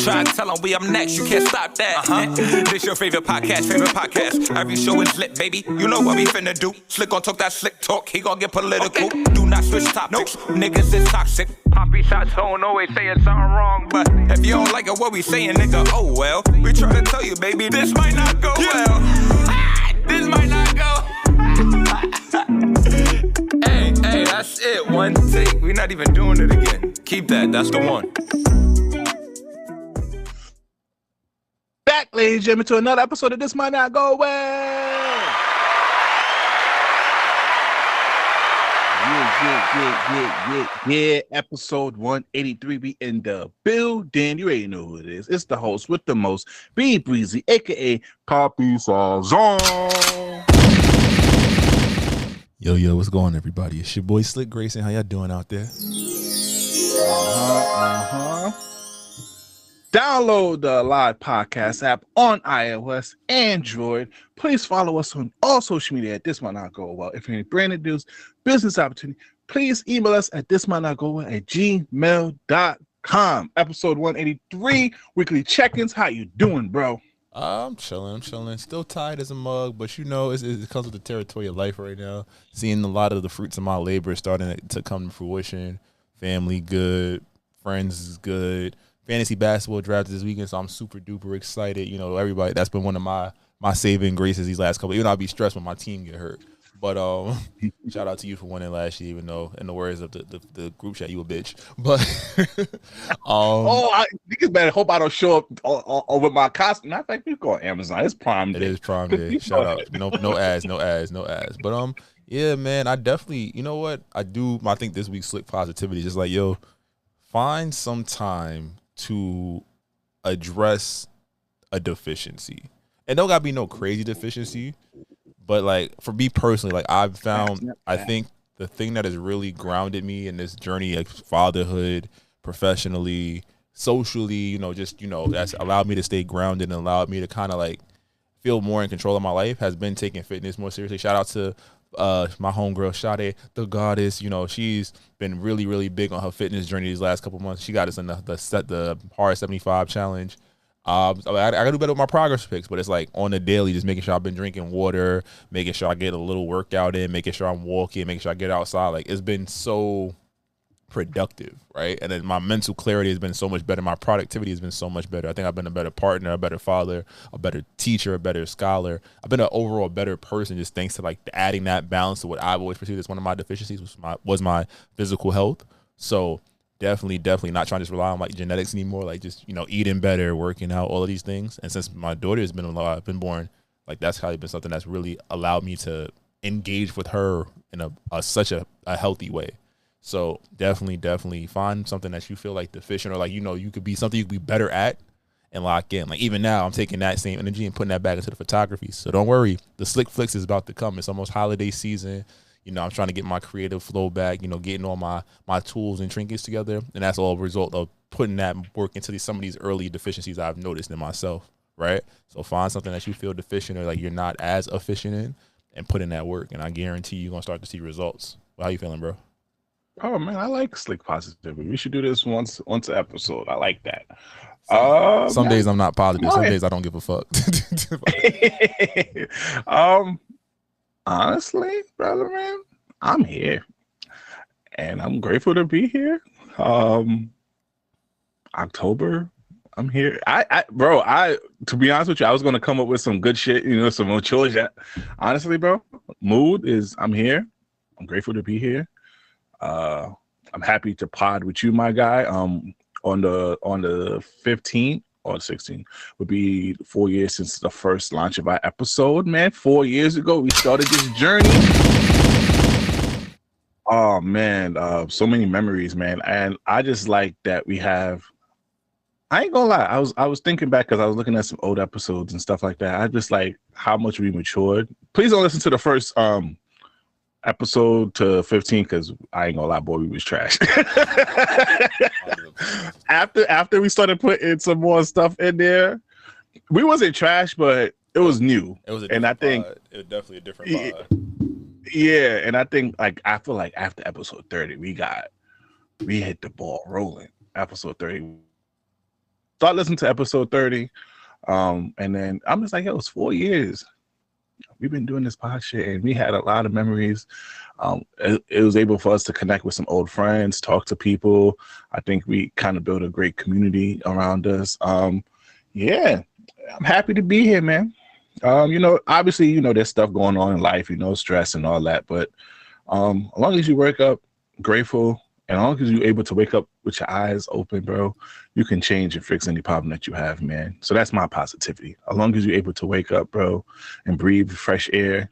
Try to tell them we up next, you can't stop that. This your favorite podcast. Every show is lit, baby. You know what we finna do. Slick gon' talk that slick talk, he gon' get political. Okay. Do not switch topics, niggas is toxic. Poppy shots don't always saying something wrong, but if you don't like it, what we saying, nigga, oh well. We try to tell you, baby, this might not go well. This might not go. Hey, that's it. One take. We're not even doing it again. Keep that. That's the one. Back, ladies and gentlemen, to another episode of This Might Not Go Well. Yeah. Episode 183. We in the building. You already know who it is. It's the host with the most, B Breezy, aka Poppy Sazon. Yo, what's going on, everybody? It's your boy Slick Grayson. How y'all doing out there? Download the live podcast app on iOS, Android. Please follow us on all social media at This Might Not Go Well. If you're any brand news, business opportunity, please email us at thismightnotgowell@gmail.com. Episode 183, weekly check-ins. How you doing, bro? I'm chilling. Still tired as a mug, but you know, it comes with the territory of life right now. Seeing a lot of the fruits of my labor starting to come to fruition. Family good, friends is good. Fantasy basketball draft this weekend, so I'm super duper excited. You know, everybody, that's been one of my saving graces these last couple. Even though I'll be stressed when my team get hurt. But shout out to you for winning last year, even though in the words of the group chat, you a bitch. But niggas better hope I don't show up with my costume. Matter of fact, you go on Amazon. It's Prime Day. It is Prime Day. Shout out. No ads. But yeah, man, I definitely, you know what? I think this week's Slick Positivity is just like, yo, find some time to address a deficiency. And don't gotta be no crazy deficiency. But like for me personally, like I've found, I think the thing that has really grounded me in this journey of fatherhood, professionally, socially, that's allowed me to stay grounded and allowed me to kind of like feel more in control of my life has been taking fitness more seriously. Shout out to my homegirl Sade, the goddess. She's been really, really big on her fitness journey these last couple months. She got us in the hard 75 challenge. I gotta do better with my progress pics, but it's like on the daily, just making sure I've been drinking water, making sure I get a little workout in, making sure I'm walking, making sure I get outside. Like it's been so productive, right? And then my mental clarity has been so much better. My productivity has been so much better. I think I've been a better partner, a better father, a better teacher, a better scholar. I've been an overall better person just thanks to like adding that balance to what I've always perceived as one of my deficiencies was my physical health. So definitely not trying to just rely on like genetics anymore, like just, eating better, working out, all of these things. And since my daughter has been born, like that's probably been something that's really allowed me to engage with her in such a healthy way. So definitely find something that you feel like deficient or like, you could be something you could be better at and lock in. Like even now I'm taking that same energy and putting that back into the photography. So don't worry, the Slick Flicks is about to come. It's almost holiday season. I'm trying to get my creative flow back, getting all my tools and trinkets together. And that's all a result of putting that work into some of these early deficiencies I've noticed in myself, right? So find something that you feel deficient or like you're not as efficient in and put in that work. And I guarantee you're going to start to see results. Well, how you feeling, bro? Oh, man, I like Slick Positivity. We should do this once an episode. I like that. Some days I'm not positive. Some days I don't give a fuck. Honestly, brother, man, I'm here, and I'm grateful to be here. October, I'm here. To be honest with you, I was gonna come up with some good shit, some mature shit. Honestly, bro, mood is I'm here. I'm grateful to be here. I'm happy to pod with you, my guy. On the 15th. Or 16 would be 4 years since the first launch of our episode, man. 4 years ago, we started this journey. Oh, man, so many memories, man. And I just like that we have, I ain't gonna lie, I was thinking back because I was looking at some old episodes and stuff like that. I just like how much we matured. Please don't listen to the first episode to 15 because I ain't gonna lie, boy, we was trash. After we started putting some more stuff in there, we wasn't trash, but it was new. It was, and I think it was definitely a different vibe. Yeah, and I think I feel like after episode 30, we hit the ball rolling. Episode 30 start listening to episode 30. And then I'm just like, yo, it's 4 years. We've been doing this pod shit, and we had a lot of memories. It was able for us to connect with some old friends, talk to people. I think we kind of built a great community around us. Yeah, I'm happy to be here, man. Obviously, there's stuff going on in life, stress and all that. But as long as you wake up grateful, and as long as you're able to wake up with your eyes open, bro, you can change and fix any problem that you have, man. So that's my positivity. As long as you're able to wake up, bro, and breathe fresh air,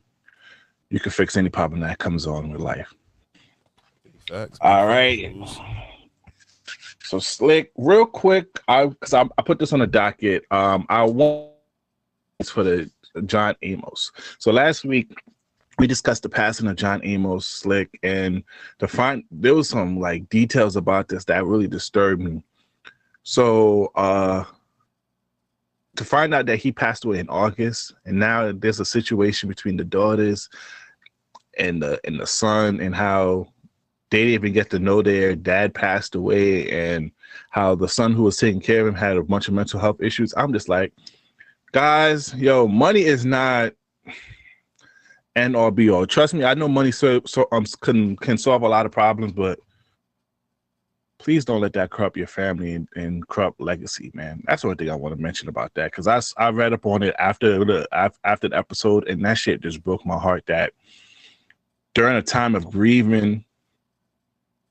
you can fix any problem that comes on with life. Facts. All right. So Slick, real quick, because I put this on the docket. I want for the John Amos. So last week we discussed the passing of John Amos, Slick, and there was some like details about this that really disturbed me. So to find out that he passed away in August, and now there's a situation between the daughters and the son, and how they didn't even get to know their dad passed away, and how the son who was taking care of him had a bunch of mental health issues. I'm just like, guys, money is not end all be all. Trust me, I know money can solve a lot of problems, but please don't let that corrupt your family and corrupt legacy, man. That's the only thing I want to mention about that, because I read up on it after the episode, and that shit just broke my heart. That during a time of grieving,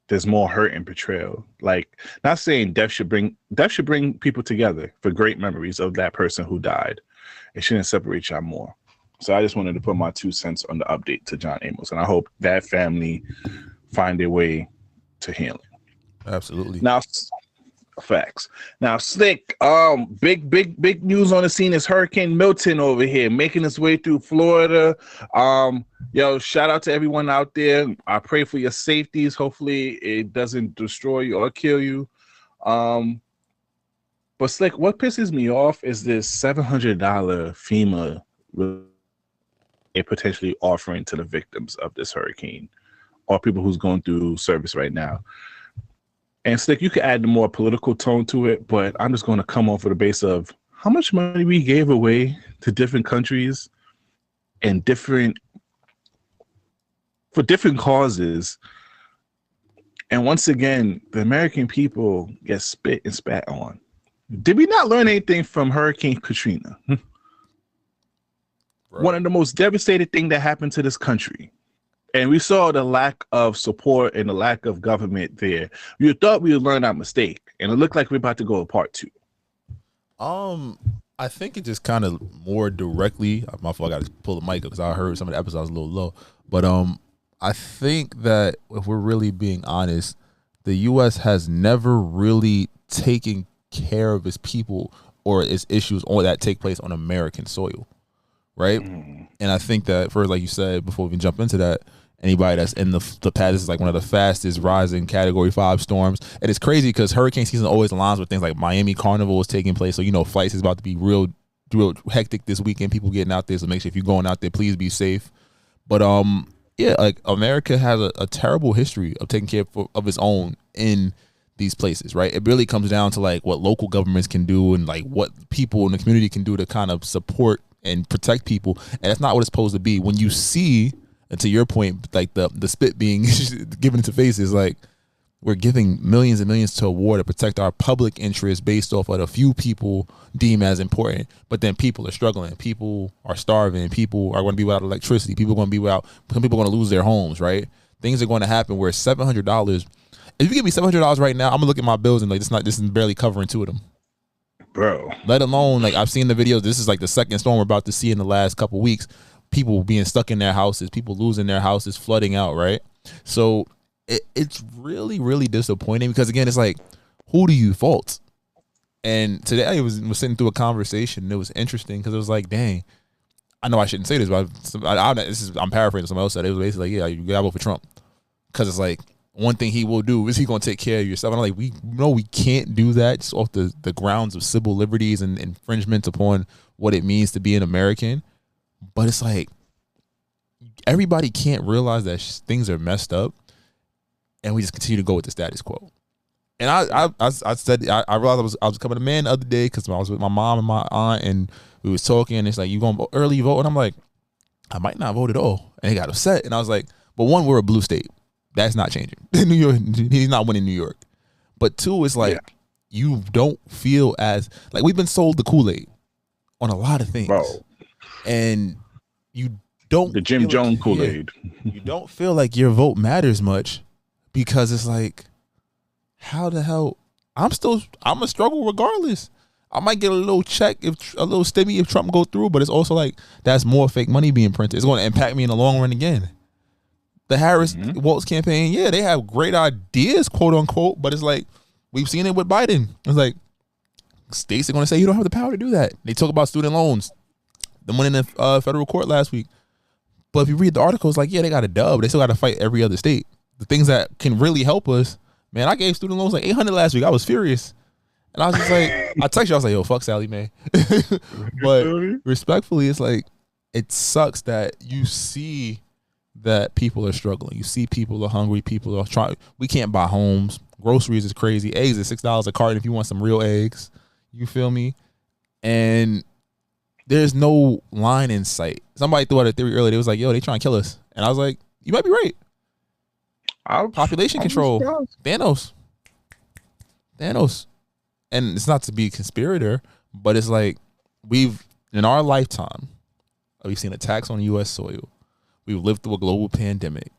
there's more hurt and betrayal. Like, not saying death should bring people together for great memories of that person who died. It shouldn't separate y'all more. So I just wanted to put my 2 cents on the update to John Amos, and I hope that family find their way to healing. Absolutely. Now, facts. Now, Slick, big news on the scene is Hurricane Milton over here, making its way through Florida. Shout out to everyone out there. I pray for your safeties. Hopefully it doesn't destroy you or kill you. But Slick, what pisses me off is this $700 FEMA potentially offering to the victims of this hurricane, or people who's going through service right now. And Slick, you could add the more political tone to it, but I'm just going to come off of the base of how much money we gave away to different countries and for different causes. And once again, the American people get spit and spat on. Did we not learn anything from Hurricane Katrina? Right. One of the most devastating things that happened to this country. And we saw the lack of support and the lack of government there. You thought we would learn our mistake, and it looked like we're about to go to part 2. I think it just kind of more directly. My fault, I got to pull the mic up because I heard some of the episodes a little low. But I think that if we're really being honest, the U.S. has never really taken care of its people or its issues that take place on American soil, right? And I think that, first, like you said, before we even jump into that, anybody that's in the path, this is like one of the fastest rising Category 5 storms. And it's crazy because hurricane season always aligns with things like Miami Carnival is taking place. So, flights is about to be real hectic this weekend. People getting out there. So make sure if you're going out there, please be safe. But, like America has a terrible history of taking care of its own in these places, right? It really comes down to like what local governments can do and like what people in the community can do to kind of support and protect people. And that's not what it's supposed to be. When you see, and to your point, like the spit being given into faces, like we're giving millions and millions to a war to protect our public interest based off what a few people deem as important. But then people are struggling. People are starving. People are going to be without electricity. People are going to be without, some people are going to lose their homes, right? Things are going to happen where $700, if you give me $700 right now, I'm going to look at my bills and like, this is barely covering 2 of them. Bro. Let alone, like, I've seen the videos. This is like the second storm we're about to see in the last couple weeks. People being stuck in their houses, people losing their houses, flooding out, right? So it's really, really disappointing because, again, it's like, who do you fault? And today I was sitting through a conversation, and it was interesting because it was like, dang, I know I shouldn't say this, but I'm paraphrasing. Someone else said it was basically like, yeah, you gotta vote for Trump because it's like, one thing he will do is he going to take care of yourself. And I'm like, we know we can't do that just off the grounds of civil liberties and infringement upon what it means to be an American. But it's like everybody can't realize that things are messed up, and we just continue to go with the status quo. And I said I realized I was becoming a man the other day because I was with my mom and my aunt and we was talking and it's like, you gonna early vote? And I'm like, I might not vote at all. And he got upset. And I was like, but one, we're a blue state. That's not changing. New York, he's not winning New York. But two, it's like you don't feel as like we've been sold the Kool-Aid on a lot of things. Bro. And you don't the Jim Jones Kool-Aid. You don't feel like your vote matters much because it's like, how the hell I'm a struggle regardless. I might get a little check if a little stimmy if Trump go through, but it's also like that's more fake money being printed. It's going to impact me in the long run again. The Harris Waltz campaign, yeah, they have great ideas, quote unquote, but it's like we've seen it with Biden. It's like states are going to say you don't have the power to do that. They talk about student loans, the one in the federal court last week. But if you read the article, it's like, yeah, they got a dub. They still got to fight every other state. The things that can really help us, man, I gave student loans like $800 last week. I was furious. And I was just like, I texted you, I was like, yo, fuck Sally Mae. But respectfully, it's like, it sucks that you see that people are struggling. You see people are hungry. People are trying. We can't buy homes. Groceries is crazy. Eggs is $6 a carton if you want some real eggs. You feel me? And there's no line in sight. Somebody threw out a theory earlier. They was like, yo, they trying to kill us. And I was like, you might be right. Population control. Thanos. And it's not to be a conspirator, but it's like we've, in our lifetime, we've seen attacks on U.S. soil. We've lived through a global pandemic.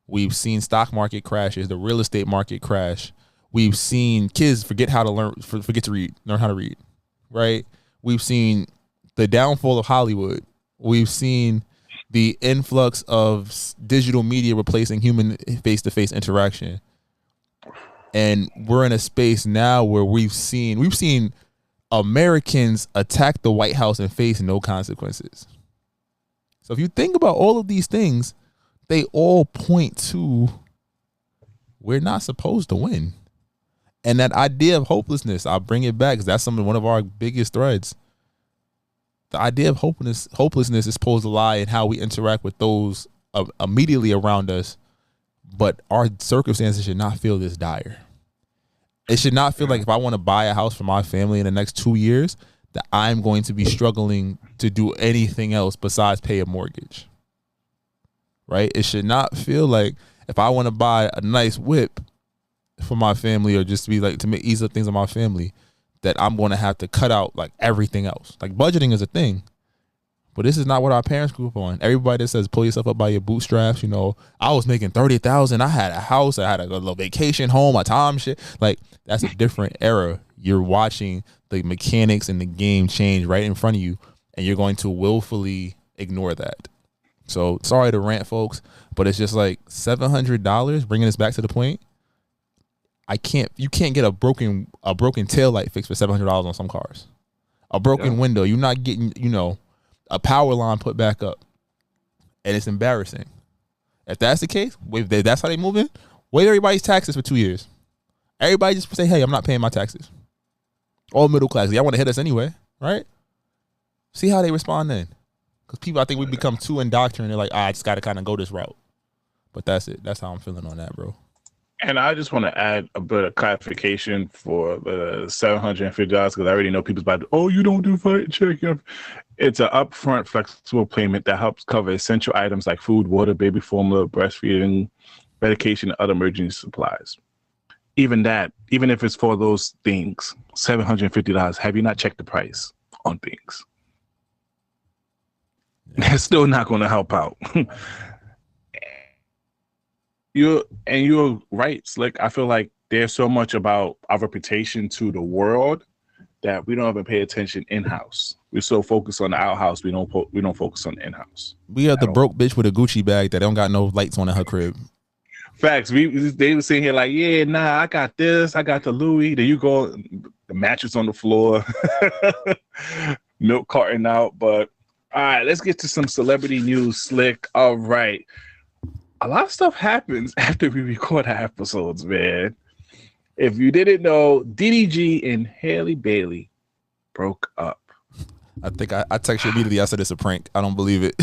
We've seen stock market crashes, the real estate market crash. We've seen kids forget how to learn how to read, right? We've seen the downfall of Hollywood. We've seen the influx of digital media replacing human face-to-face interaction. And we're in a space now where we've seen Americans attack the White House and face no consequences. So if you think about all of these things, they all point to we're not supposed to win. And that idea of hopelessness, I'll bring it back because that's one of our biggest threads. The idea of hopelessness is supposed to lie in how we interact with those immediately around us, but our circumstances should not feel this dire. It should not feel like if I want to buy a house for my family in the next 2 years, that I'm going to be struggling to do anything else besides pay a mortgage. Right? It should not feel like if I want to buy a nice whip for my family or just to be like to make ease up things on my family, that I'm going to have to cut out like everything else. Like budgeting is a thing, but this is not what our parents grew up on. Everybody that says pull yourself up by your bootstraps, you know, I was making $30,000. I had a house. I had a little vacation home, a time shit. Like that's a different era. You're watching the mechanics and the game change right in front of you, and you're going to willfully ignore that. So sorry to rant, folks, but it's just like $700. Bringing us back to the point. You can't get a broken tail light fixed for $700 on some cars. A broken window. You're not getting, a power line put back up. And it's embarrassing. If that's the case, if that's how they moving, waive everybody's taxes for 2 years. Everybody just say, hey, I'm not paying my taxes. All middle class. Y'all want to hit us anyway, right? See how they respond then. Because people, I think we become too indoctrinated. They're like, I just got to kind of go this route. But that's it. That's how I'm feeling on that, bro. And I just want to add a bit of clarification for the $750 because I already know people's about, you don't do fight check. It's an upfront flexible payment that helps cover essential items like food, water, baby formula, breastfeeding, medication, and other emergency supplies. Even if it's for those things, $750, have you not checked the price on things? That's still not going to help out. You're right, Slick. I feel like there's so much about our reputation to the world that we don't even pay attention in-house. We're so focused on the outhouse, we don't focus on the in-house. We are the broke bitch with a Gucci bag that don't got no lights on in her crib. Facts. They were sitting here like, yeah, nah, I got this, I got the Louis. Then you go, the mattress on the floor, milk carton out. But all right, let's get to some celebrity news, Slick. All right. A lot of stuff happens after we record our episodes, man. If you didn't know, DDG and Halle Bailey broke up. I think I texted you immediately. I said it's a prank. I don't believe it.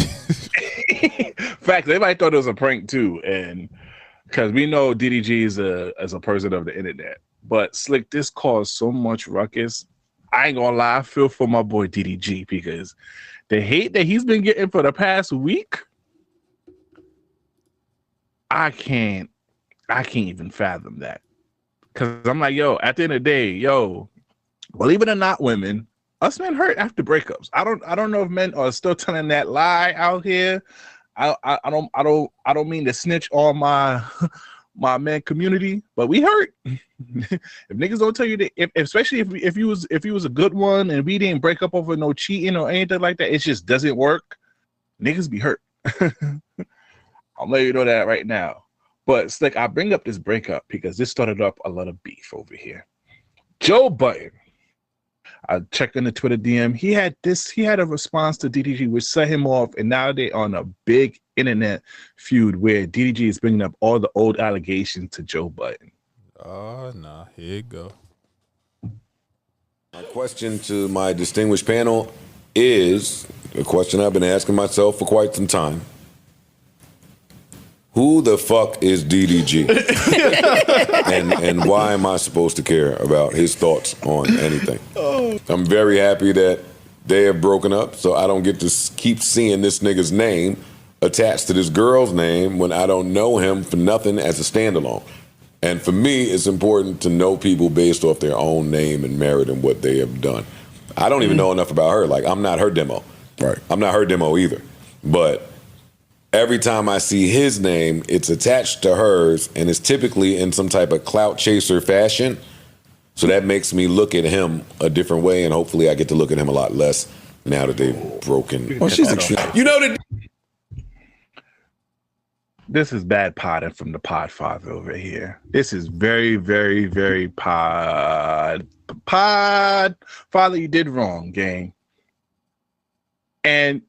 Facts. Everybody thought it was a prank too. And because we know DDG is a person of the internet. But Slick, this caused so much ruckus. I ain't gonna lie, I feel for my boy DDG because the hate that he's been getting for the past week, I can't even fathom that. Cause I'm like, yo, at the end of the day, yo, believe it or not, women, us men hurt after breakups. I don't know if men are still telling that lie out here. I don't mean to snitch on my man community, but we hurt. If niggas don't tell you that, especially if you was a good one and we didn't break up over no cheating or anything like that, it just doesn't work. Niggas be hurt. I'll let you know that right now. But Slick, I bring up this breakup because this started up a lot of beef over here. Joe Budden, I checked in the Twitter DM. He had a response to DDG which set him off, and now they're on a big internet feud where DDG is bringing up all the old allegations to Joe Budden. Oh, nah, here you go. My question to my distinguished panel is a question I've been asking myself for quite some time. Who the fuck is DDG? and why am I supposed to care about his thoughts on anything? I'm very happy that they have broken up, so I don't get to keep seeing this nigga's name attached to this girl's name when I don't know him for nothing as a standalone. And for me, it's important to know people based off their own name and merit and what they have done. I don't even know enough about her. Like, I'm not her demo. Right. I'm not her demo either. But every time I see his name, it's attached to hers, and it's typically in some type of clout chaser fashion. So that makes me look at him a different way, and hopefully I get to look at him a lot less now that they've broken. Well, she's extreme. You know that. This is bad podding from the Podfather over here. This is very, very, very Father, you did wrong, gang. And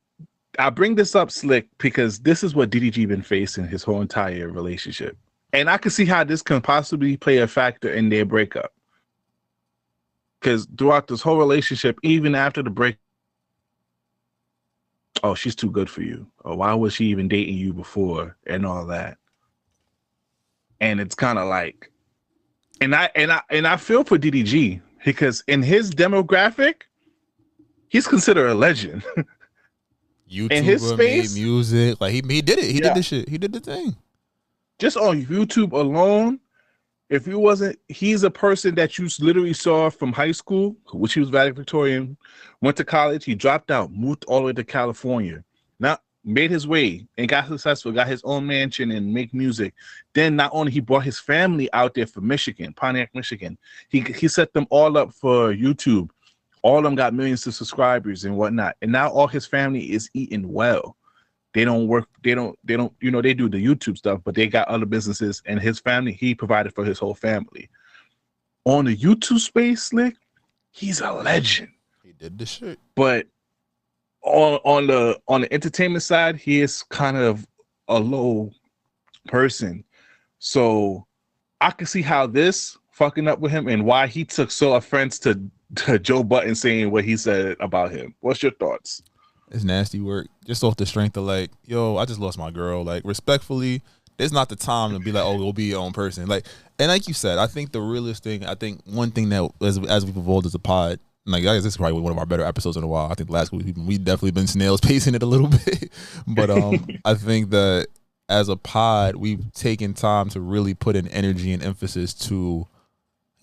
I bring this up, Slick, because this is what DDG been facing his whole entire relationship. And I can see how this can possibly play a factor in their breakup. Because throughout this whole relationship, even after the break, oh, she's too good for you. Or why was she even dating you before and all that? And it's kind of like, and I feel for DDG because in his demographic, he's considered a legend. YouTuber, in his space, made music, like he did it. He did the shit. He did the thing. Just on YouTube alone, if he wasn't, he's a person that you literally saw from high school, which he was valedictorian, went to college, he dropped out, moved all the way to California, now made his way and got successful, got his own mansion and make music. Then not only he brought his family out there for Michigan, Pontiac, Michigan, he set them all up for YouTube. All of them got millions of subscribers and whatnot. And now all his family is eating well. They don't work, they don't, they do the YouTube stuff, but they got other businesses, and his family, he provided for his whole family. On the YouTube space, Slick, he's a legend. He did the shit. But on the entertainment side, he is kind of a low person. So I can see how this fucking up with him and why he took so offense to Joe Budden saying what he said about him. What's your thoughts? It's nasty work. Just off the strength of like, yo, I just lost my girl. Like, respectfully, it's not the time to be like, oh, go be your own person. Like, and like you said, I think the realest thing, I think one thing that as we've evolved as a pod, like I guess this is probably one of our better episodes in a while. I think last week we definitely been snails pacing it a little bit. But I think that as a pod, we've taken time to really put in energy and emphasis to,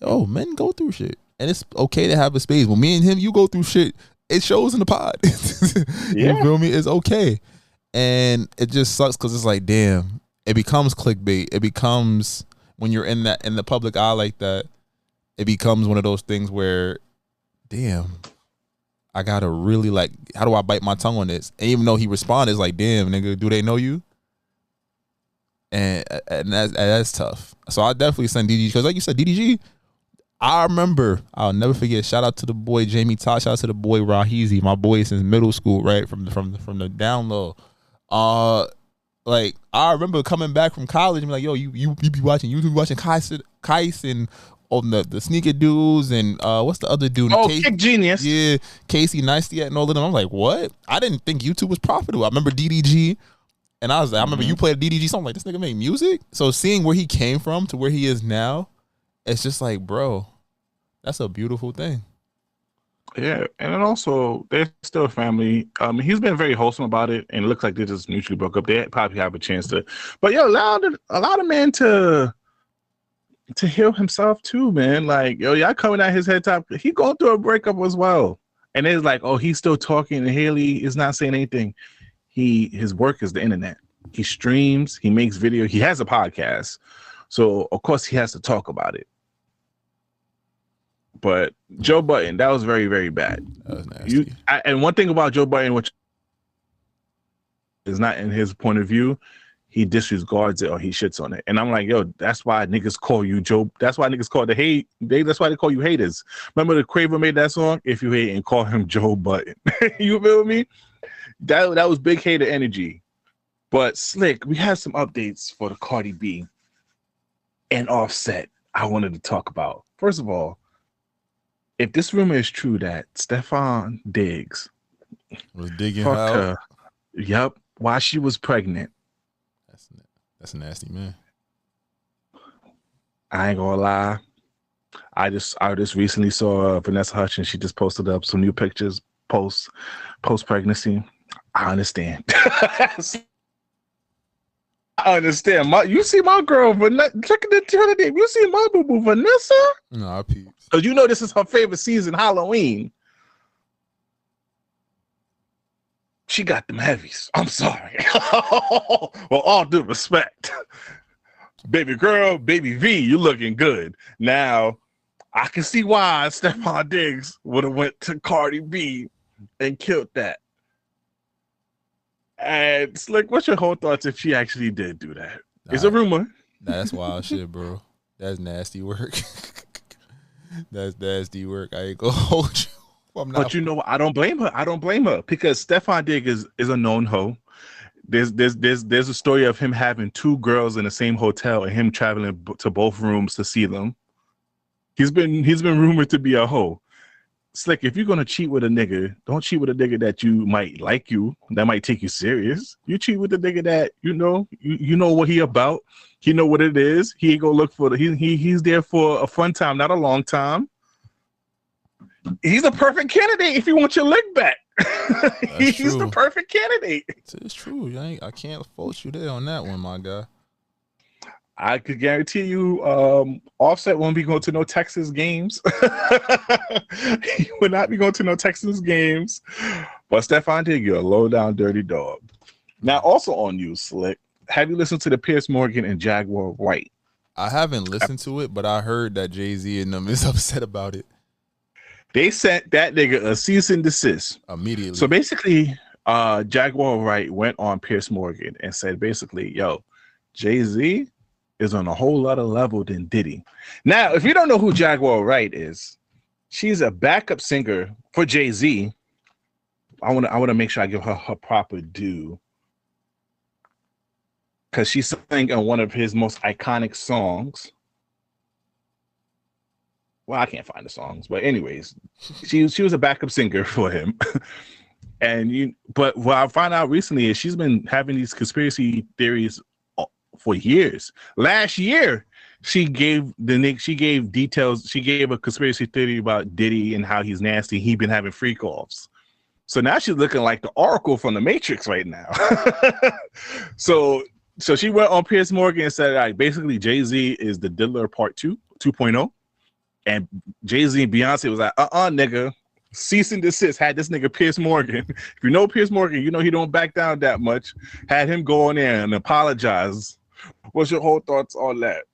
oh, men go through shit. And it's okay to have a space. When me and him, you go through shit, it shows in the pod. You feel me? It's okay. And it just sucks because it's like, damn, it becomes clickbait. It becomes, when you're in the public eye like that, it becomes one of those things where, damn, I gotta really like, how do I bite my tongue on this? And even though he responded, it's like, damn, nigga, do they know you? And that's tough. So I definitely send DDG, because like you said, DDG, I remember, I'll never forget, shout out to the boy Jamie Todd, shout out to the boy Rahizi, my boy since middle school, right? From the down low. Like, I remember coming back from college and be like, yo, you be watching Kais and on the sneaker dudes and what's the other dude? Oh, Kick Genius. Yeah, Casey Neistat and all of them. I'm like, what? I didn't think YouTube was profitable. I remember DDG And I remember you played a DDG song, like, this nigga made music? So seeing where he came from to where he is now, it's just like, bro, that's a beautiful thing. Yeah, and then also they're still a family. He's been very wholesome about it, and it looks like they just mutually broke up. They probably have a chance to, but yo, allow the man to heal himself too, man. Like, yo, y'all coming at his head top. He going through a breakup as well, and it's like, oh, he's still talking, and Haley is not saying anything. His work is the internet. He streams, he makes video, he has a podcast, so of course he has to talk about it. But Joe Budden, that was very, very bad. That was nasty. And one thing about Joe Budden, which is not in his point of view, he disregards it or he shits on it. And I'm like, yo, that's why niggas call you Joe. That's why niggas call the hate. That's why they call you haters. Remember the Quavo made that song? If you hate and call him Joe Budden. You feel me? That was big hater energy. But Slick, we have some updates for the Cardi B and Offset I wanted to talk about. First of all, if this rumor is true that Stefon Diggs was digging fucked her. her, yep, while she was pregnant. That's nasty, man. I ain't gonna lie. I just recently saw Vanessa Hudgens. She just posted up some new pictures post pregnancy. I understand. I understand. You see my girl, Vanessa. Check the name. You see my boo boo, Vanessa? No, I peeped. Because you know this is her favorite season, Halloween. She got them heavies. I'm sorry. Well, all due respect. Baby girl, baby V, you looking good. Now, I can see why Stefon Diggs would have went to Cardi B and killed that. And Slick, what's your whole thoughts if she actually did do that? It's a rumor. That's wild shit, bro. That's nasty work. That's nasty work. I ain't gonna hold you. But you know what? I don't blame her because Stefon Diggs is a known hoe. There's a story of him having two girls in the same hotel and him traveling to both rooms to see them. He's been rumored to be a hoe. Slick, if you're gonna cheat with a nigga, don't cheat with a nigga that you might like that might take you serious. You cheat with the nigga that you know what he about. He know what it is. He ain't gonna look for he's there for a fun time, not a long time. He's a perfect candidate if you want your lick back. He's the perfect candidate. It's true. I can't fault you there on that one, my guy. I could guarantee you Offset won't be going to no Texas games. He would not be going to no Texas games. But Stefon Diggs, you're a low-down dirty dog. Now, also on you, Slick, have you listened to the Piers Morgan and Jaguar Wright? I haven't listened to it, but I heard that Jay Z and them is upset about it. They sent that nigga a cease and desist. Immediately. So basically, Jaguar Wright went on Piers Morgan and said basically, yo, Jay Z is on a whole lot of level than Diddy. Now, if you don't know who Jaguar Wright is, she's a backup singer for Jay Z. I want to make sure I give her proper due because she sang on one of his most iconic songs. Well, I can't find the songs, but anyways, she was a backup singer for him. But what I found out recently is she's been having these conspiracy theories for years. Last year, she gave details. She gave a conspiracy theory about Diddy and how he's nasty. He's been having freak offs. So now she's looking like the Oracle from the Matrix right now. So she went on Piers Morgan and said, like, basically Jay Z is the diddler part 2.0. And Jay Z and Beyoncé was like, nigga, cease and desist. Had this nigga Piers Morgan. If you know Piers Morgan, you know he don't back down that much. Had him go in there and apologize. What's your whole thoughts on that?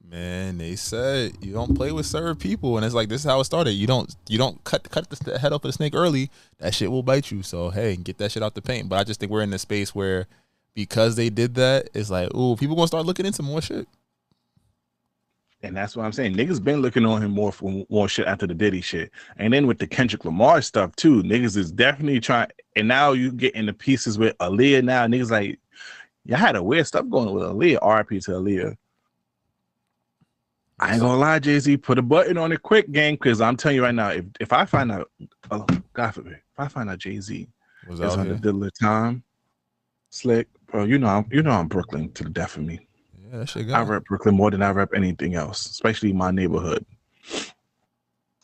Man, they said you don't play with certain people, and it's like this is how it started. You don't cut the head off of the snake early. That shit will bite you. So hey, get that shit out the paint. But I just think we're in a space where because they did that, it's like, ooh, people gonna start looking into more shit. And that's what I'm saying. Niggas been looking on him more for more shit after the Diddy shit. And then with the Kendrick Lamar stuff too, niggas is definitely trying. And now you get into pieces with Aaliyah now. Niggas like, y'all had a weird stuff going with Aaliyah. RIP to Aaliyah. I ain't gonna lie, Jay Z, put a button on it quick, gang, because I'm telling you right now, if I find out, oh, God forbid, if I find out Jay Z is on the diddler time, Slick, bro. You know I'm Brooklyn to the death of me. Yeah, that shit I got rep Brooklyn more than I rep anything else, especially my neighborhood.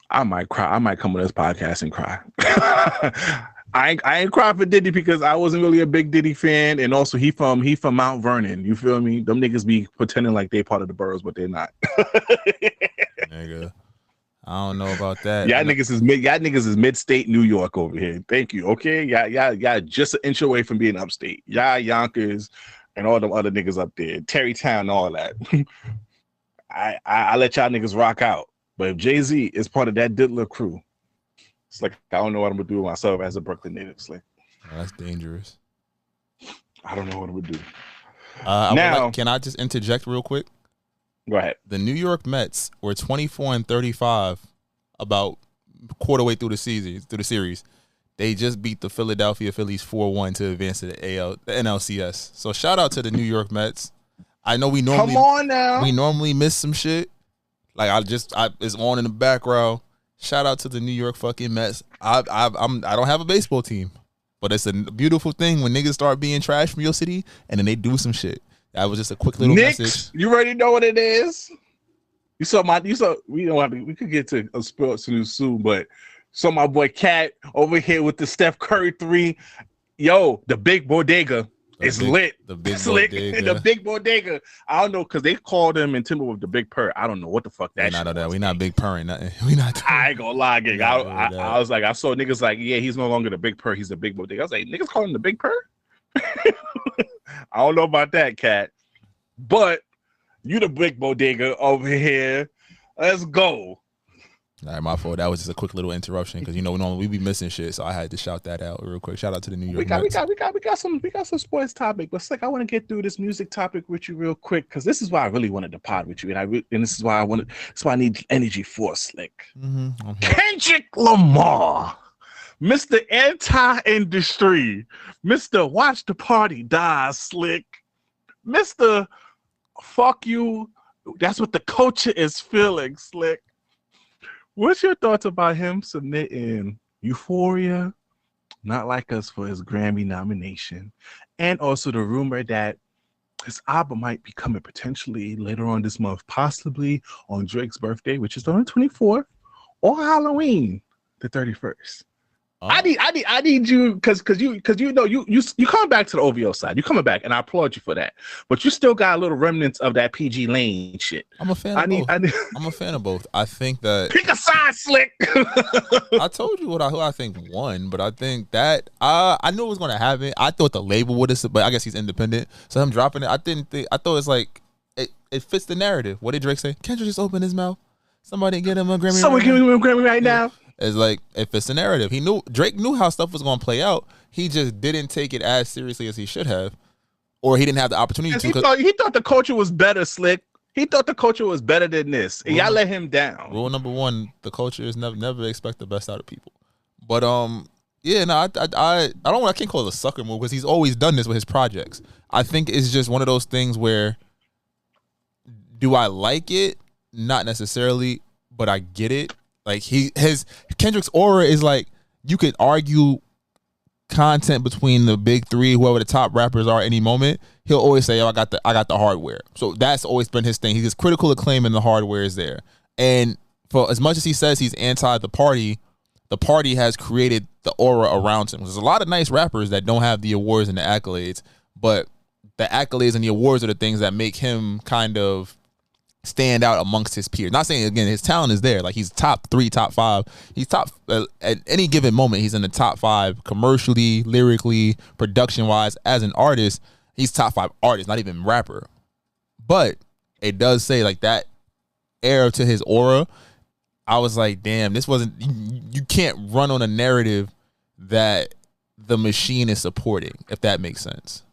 I might cry. I might come on this podcast and cry. I ain't cry for Diddy because I wasn't really a big Diddy fan, and also he from Mount Vernon. You feel me? Them niggas be pretending like they part of the boroughs, but they're not. nigga. I don't know about that. Y'all niggas is mid-state New York over here. Thank you. Okay, y'all just an inch away from being upstate. Y'all Yonkers and all them other niggas up there, Terrytown, all that. I let y'all niggas rock out. But if Jay Z is part of that Diddler crew, it's like I don't know what I'm gonna do with myself as a Brooklyn native. It's like, That's dangerous. I don't know what I'm gonna do. Now, can I just interject real quick? Go ahead. The New York Mets were 24-35 about quarter way through the series. They just beat the Philadelphia Phillies 4-1 to advance to the NLCS. So shout out to the New York Mets. I know we normally miss some shit. Like it's on in the background. Shout out to the New York fucking Mets. I don't have a baseball team, but it's a beautiful thing when niggas start being trash from your city and then they do some shit. That was just a quick little message. You already know what it is. We could get to a sports news soon, but saw my boy Cat over here with the Steph Curry 3. Yo, the big bodega is lit. The big bodega. The big bodega. I don't know because they called him in Timberwolves the Big Purr. I don't know what the fuck that. We not big purring. Nothing. We not. I ain't gonna lie, gang. I was like, I saw niggas like, yeah, he's no longer the Big Purr. He's the big bodega. I was like, niggas call him the Big Purr. I don't know about that, Cat, but you the big bodega over here. Let's go. All right, my fault. That was just a quick little interruption because normally we be missing shit, so I had to shout that out real quick. Shout out to the New York Mets. We got some sports topic, but Slick, I want to get through this music topic with you real quick because this is why I really wanted to pod with you, and this is why I need energy for Slick. Mm-hmm. Kendrick Lamar, Mr. Anti-Industry, Mr. Watch the Party Die, Slick, Mr. Fuck you. That's what the culture is feeling, Slick. What's your thoughts about him submitting Euphoria, Not Like Us for his Grammy nomination, and also the rumor that his album might be coming potentially later on this month, possibly on Drake's birthday, which is on the 24th, or Halloween, the 31st? I need you because you coming back to the OVO side. You coming back, and I applaud you for that. But you still got a little remnants of that PG Lane shit. I'm a fan of both. I'm a fan of both. I think that pick a side, Slick. I told you who I think won, but I think that I knew it was going to happen. I thought the label would have, but I guess he's independent, so him dropping it. I thought it's like it fits the narrative. What did Drake say? Kendrick just open his mouth. Somebody get him a Grammy. Someone give him a Grammy right now. It's like it fits the narrative. Drake knew how stuff was going to play out. He just didn't take it as seriously as he should have, or he didn't have the opportunity to. He thought the culture was better, Slick. He thought the culture was better than this, and y'all let him down. Rule number one: the culture is never expect the best out of people. But yeah, no, I can't call it a sucker move because he's always done this with his projects. I think it's just one of those things where, do I like it? Not necessarily, but I get it. Like Kendrick's aura is like, you could argue content between the big three, whoever the top rappers are at any moment. He'll always say, I got the hardware. So that's always been his thing. He's critical acclaim and the hardware is there. And for as much as he says he's anti the party has created the aura around him. There's a lot of nice rappers that don't have the awards and the accolades, but the accolades and the awards are the things that make him kind of stand out amongst his peers. Not saying, again, his talent is there. Like, he's top 3, top 5. He's top at any given moment. He's in the top 5 commercially, lyrically, production-wise. As an artist, he's top 5 artist, not even rapper. But it does say, like, that air to his aura. I was like, damn, this wasn't. You can't run on a narrative that the machine is supporting, if that makes sense.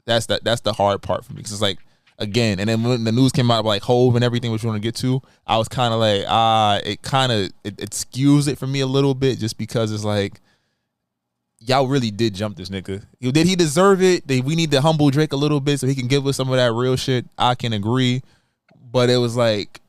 That's the hard part for me. Because it's like, again, and then when the news came out like Hove and everything, which we want to get to, I was kind of like, it skews it for me a little bit, just because it's like, y'all really did jump this nigga. Did he deserve it? We need to humble Drake a little bit so he can give us some of that real shit. I can agree, but it was like,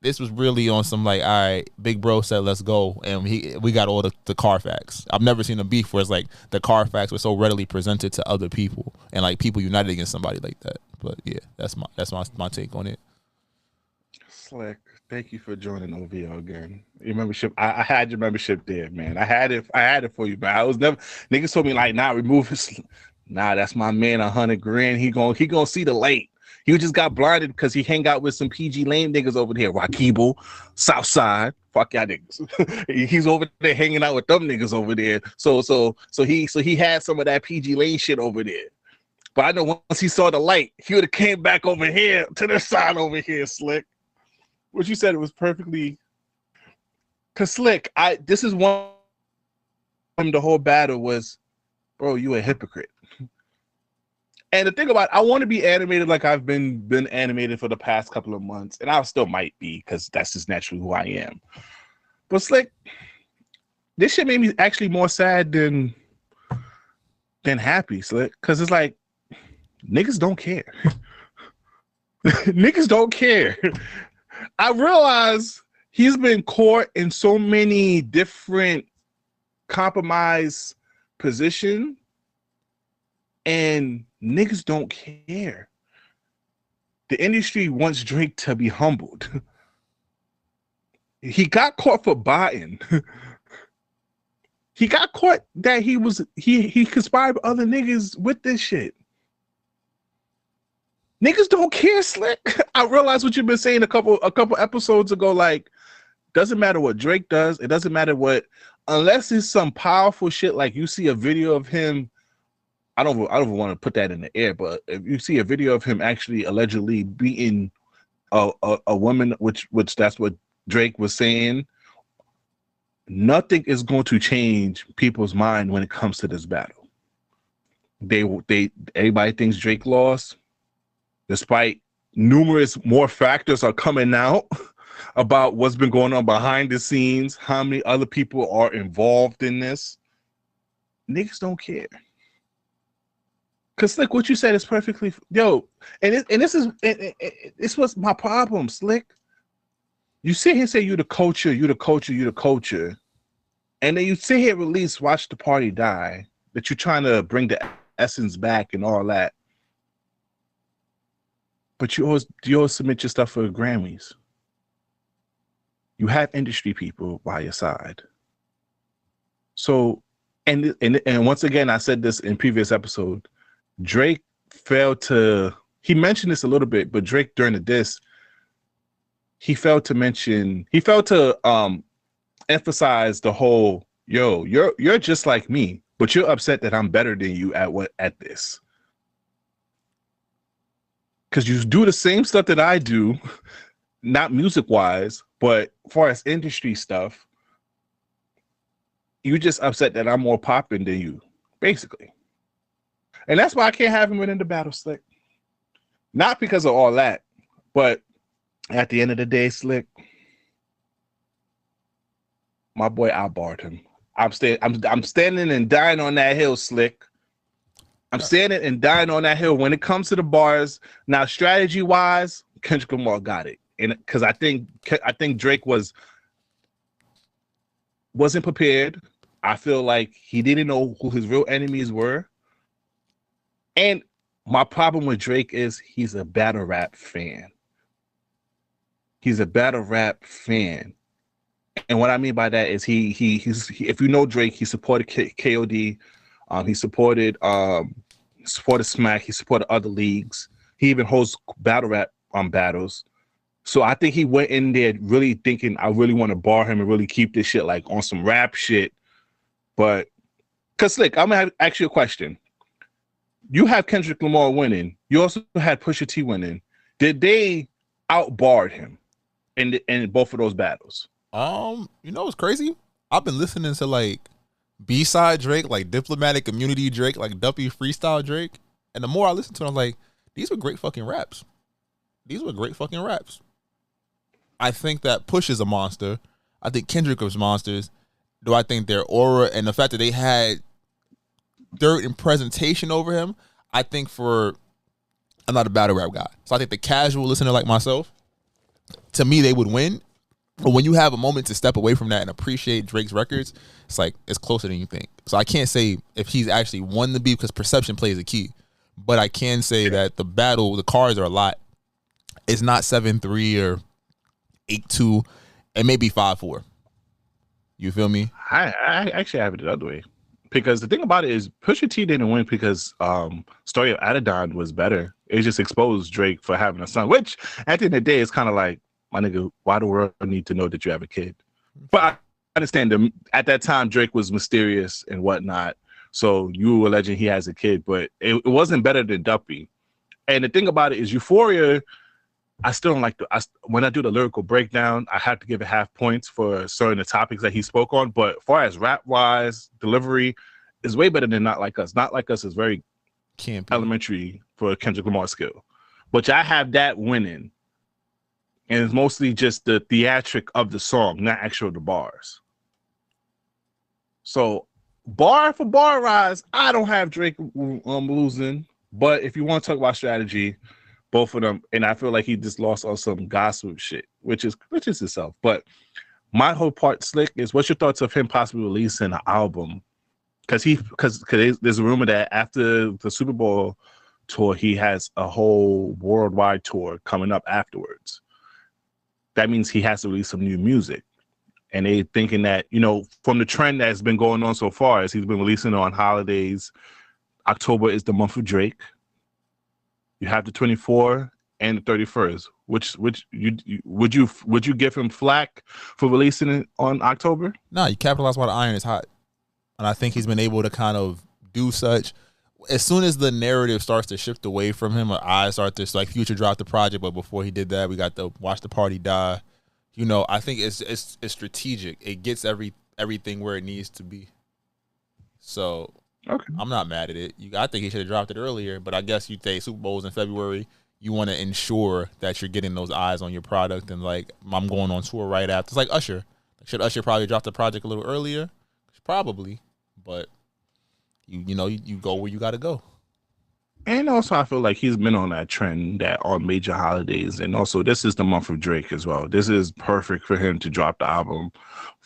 This was really on some like, all right, big bro said let's go, and we got all the Carfax. I've never seen a beef where it's like the Carfax was so readily presented to other people and like people united against somebody like that. But yeah, that's my take on it. Slick, thank you for joining OVO again. Your membership, I had your membership there, man. I had it for you, but I was never. Niggas told me like, nah, remove his. Nah, that's my man, $100,000. He gonna see the light. He just got blinded because he hang out with some PG lame niggas over there. Rakibo, Southside, fuck y'all niggas. He's over there hanging out with them niggas over there. So he had some of that PG lane shit over there. But I know once he saw the light, he would have came back over here to the side over here, Slick. What you said, it was perfectly. Cause Slick, this is one. The whole battle was, bro, you a hypocrite. And the thing about I want to be animated like I've been animated for the past couple of months, and I still might be because that's just naturally who I am. But Slick, this shit made me actually more sad than happy, Slick, because it's like niggas don't care. Niggas don't care. I realize he's been caught in so many different compromise positions, and niggas don't care. The industry wants Drake to be humbled. He got caught for buying. He got caught that he conspired with other niggas with this shit. Niggas don't care, Slick. I realize what you've been saying a couple episodes ago. Like, doesn't matter what Drake does. It doesn't matter what, unless it's some powerful shit. Like you see a video of him. I don't want to put that in the air, but if you see a video of him actually allegedly beating a woman, which that's what Drake was saying, nothing is going to change people's mind when it comes to this battle. Everybody thinks Drake lost, despite numerous more factors are coming out about what's been going on behind the scenes, how many other people are involved in this. Niggas don't care. Cause Slick, what you said is perfectly this was my problem, Slick. You sit here and say you the culture, and then you sit here release Watch the Party Die, that you're trying to bring the essence back and all that. But you always submit your stuff for the Grammys. You have industry people by your side. So, and once again, I said this in previous episode, Drake failed to, he mentioned this a little bit, but Drake during the diss, he failed to emphasize the whole, yo, you're just like me, but you're upset that I'm better than you at this. Because you do the same stuff that I do, not music-wise, but as far as industry stuff, you just upset that I'm more popping than you, basically. And that's why I can't have him winning the battle, Slick. Not because of all that, but at the end of the day, Slick, my boy outbarred him. I'm standing and dying on that hill, Slick. I'm standing and dying on that hill. When it comes to the bars, now strategy-wise, Kendrick Lamar got it. And because I think Drake wasn't prepared. I feel like he didn't know who his real enemies were. And my problem with Drake is he's a battle rap fan. He's a battle rap fan. And what I mean by that is he if you know Drake, he supported KOD, he supported Smack, he supported other leagues. He even hosts battle rap battles. So I think he went in there really thinking, I really want to bar him and really keep this shit like on some rap shit. But cause Slick, I'm gonna ask you a question. You have Kendrick Lamar winning. You also had Pusha T winning. Did they outbarred him in both of those battles? You know what's crazy? I've been listening to like B-side Drake, like Diplomatic Immunity Drake, like Duppy Freestyle Drake. And the more I listen to it, I'm like, these were great fucking raps. I think that Push is a monster. I think Kendrick was monsters. Do I think their aura and the fact that they had dirt and presentation over him? I'm not a battle rap guy. So I think the casual listener like myself, to me, they would win. But when you have a moment to step away from that and appreciate Drake's records, it's like it's closer than you think. So I can't say if he's actually won the beef because perception plays a key. But I can say that the battle, the cards are a lot. It's not 7-3 or 8-2. It may be 5-4. You feel me? I actually have it the other way. Because the thing about it is Pusha T didn't win because Story of Adidon was better. It just exposed Drake for having a son, which at the end of the day is kind of like, my nigga, why the world need to know that you have a kid? But I understand them. At that time, Drake was mysterious and whatnot. So you were alleging he has a kid, but it wasn't better than Duppy. And the thing about it is Euphoria, I still don't like when I do the lyrical breakdown, I have to give it half points for certain the topics that he spoke on. But as far as rap wise, delivery is way better than Not Like Us. Not Like Us is very elementary for Kendrick Lamar skill. But I have that winning. And it's mostly just the theatric of the song, not actual the bars. So bar for bar rise, I don't have Drake losing. But if you want to talk about strategy, both of them, and I feel like he just lost on some gossip shit, which is itself. But my whole part, Slick, is what's your thoughts of him possibly releasing an album? Because there's a rumor that after the Super Bowl tour, he has a whole worldwide tour coming up afterwards. That means he has to release some new music. And they thinking that, from the trend that's been going on so far, as he's been releasing on holidays, October is the month of Drake. You have the 24th and the 31st. Which would you give him flack for releasing it on October? No, you capitalize while the iron is hot. And I think he's been able to kind of do such. As soon as the narrative starts to shift away from him, or eyes start to, like, Future dropped the project, but before he did that, we got the Watch the Party Die. I think it's strategic. It gets everything where it needs to be. So okay. I'm not mad at it. I think he should have dropped it earlier, but I guess you'd say Super Bowl's in February. You want to ensure that you're getting those eyes on your product, and like I'm going on tour right after. It's like Usher. Should Usher probably drop the project a little earlier? Probably, but you go where you got to go. And also, I feel like he's been on that trend that on major holidays, and also this is the month of Drake as well. This is perfect for him to drop the album.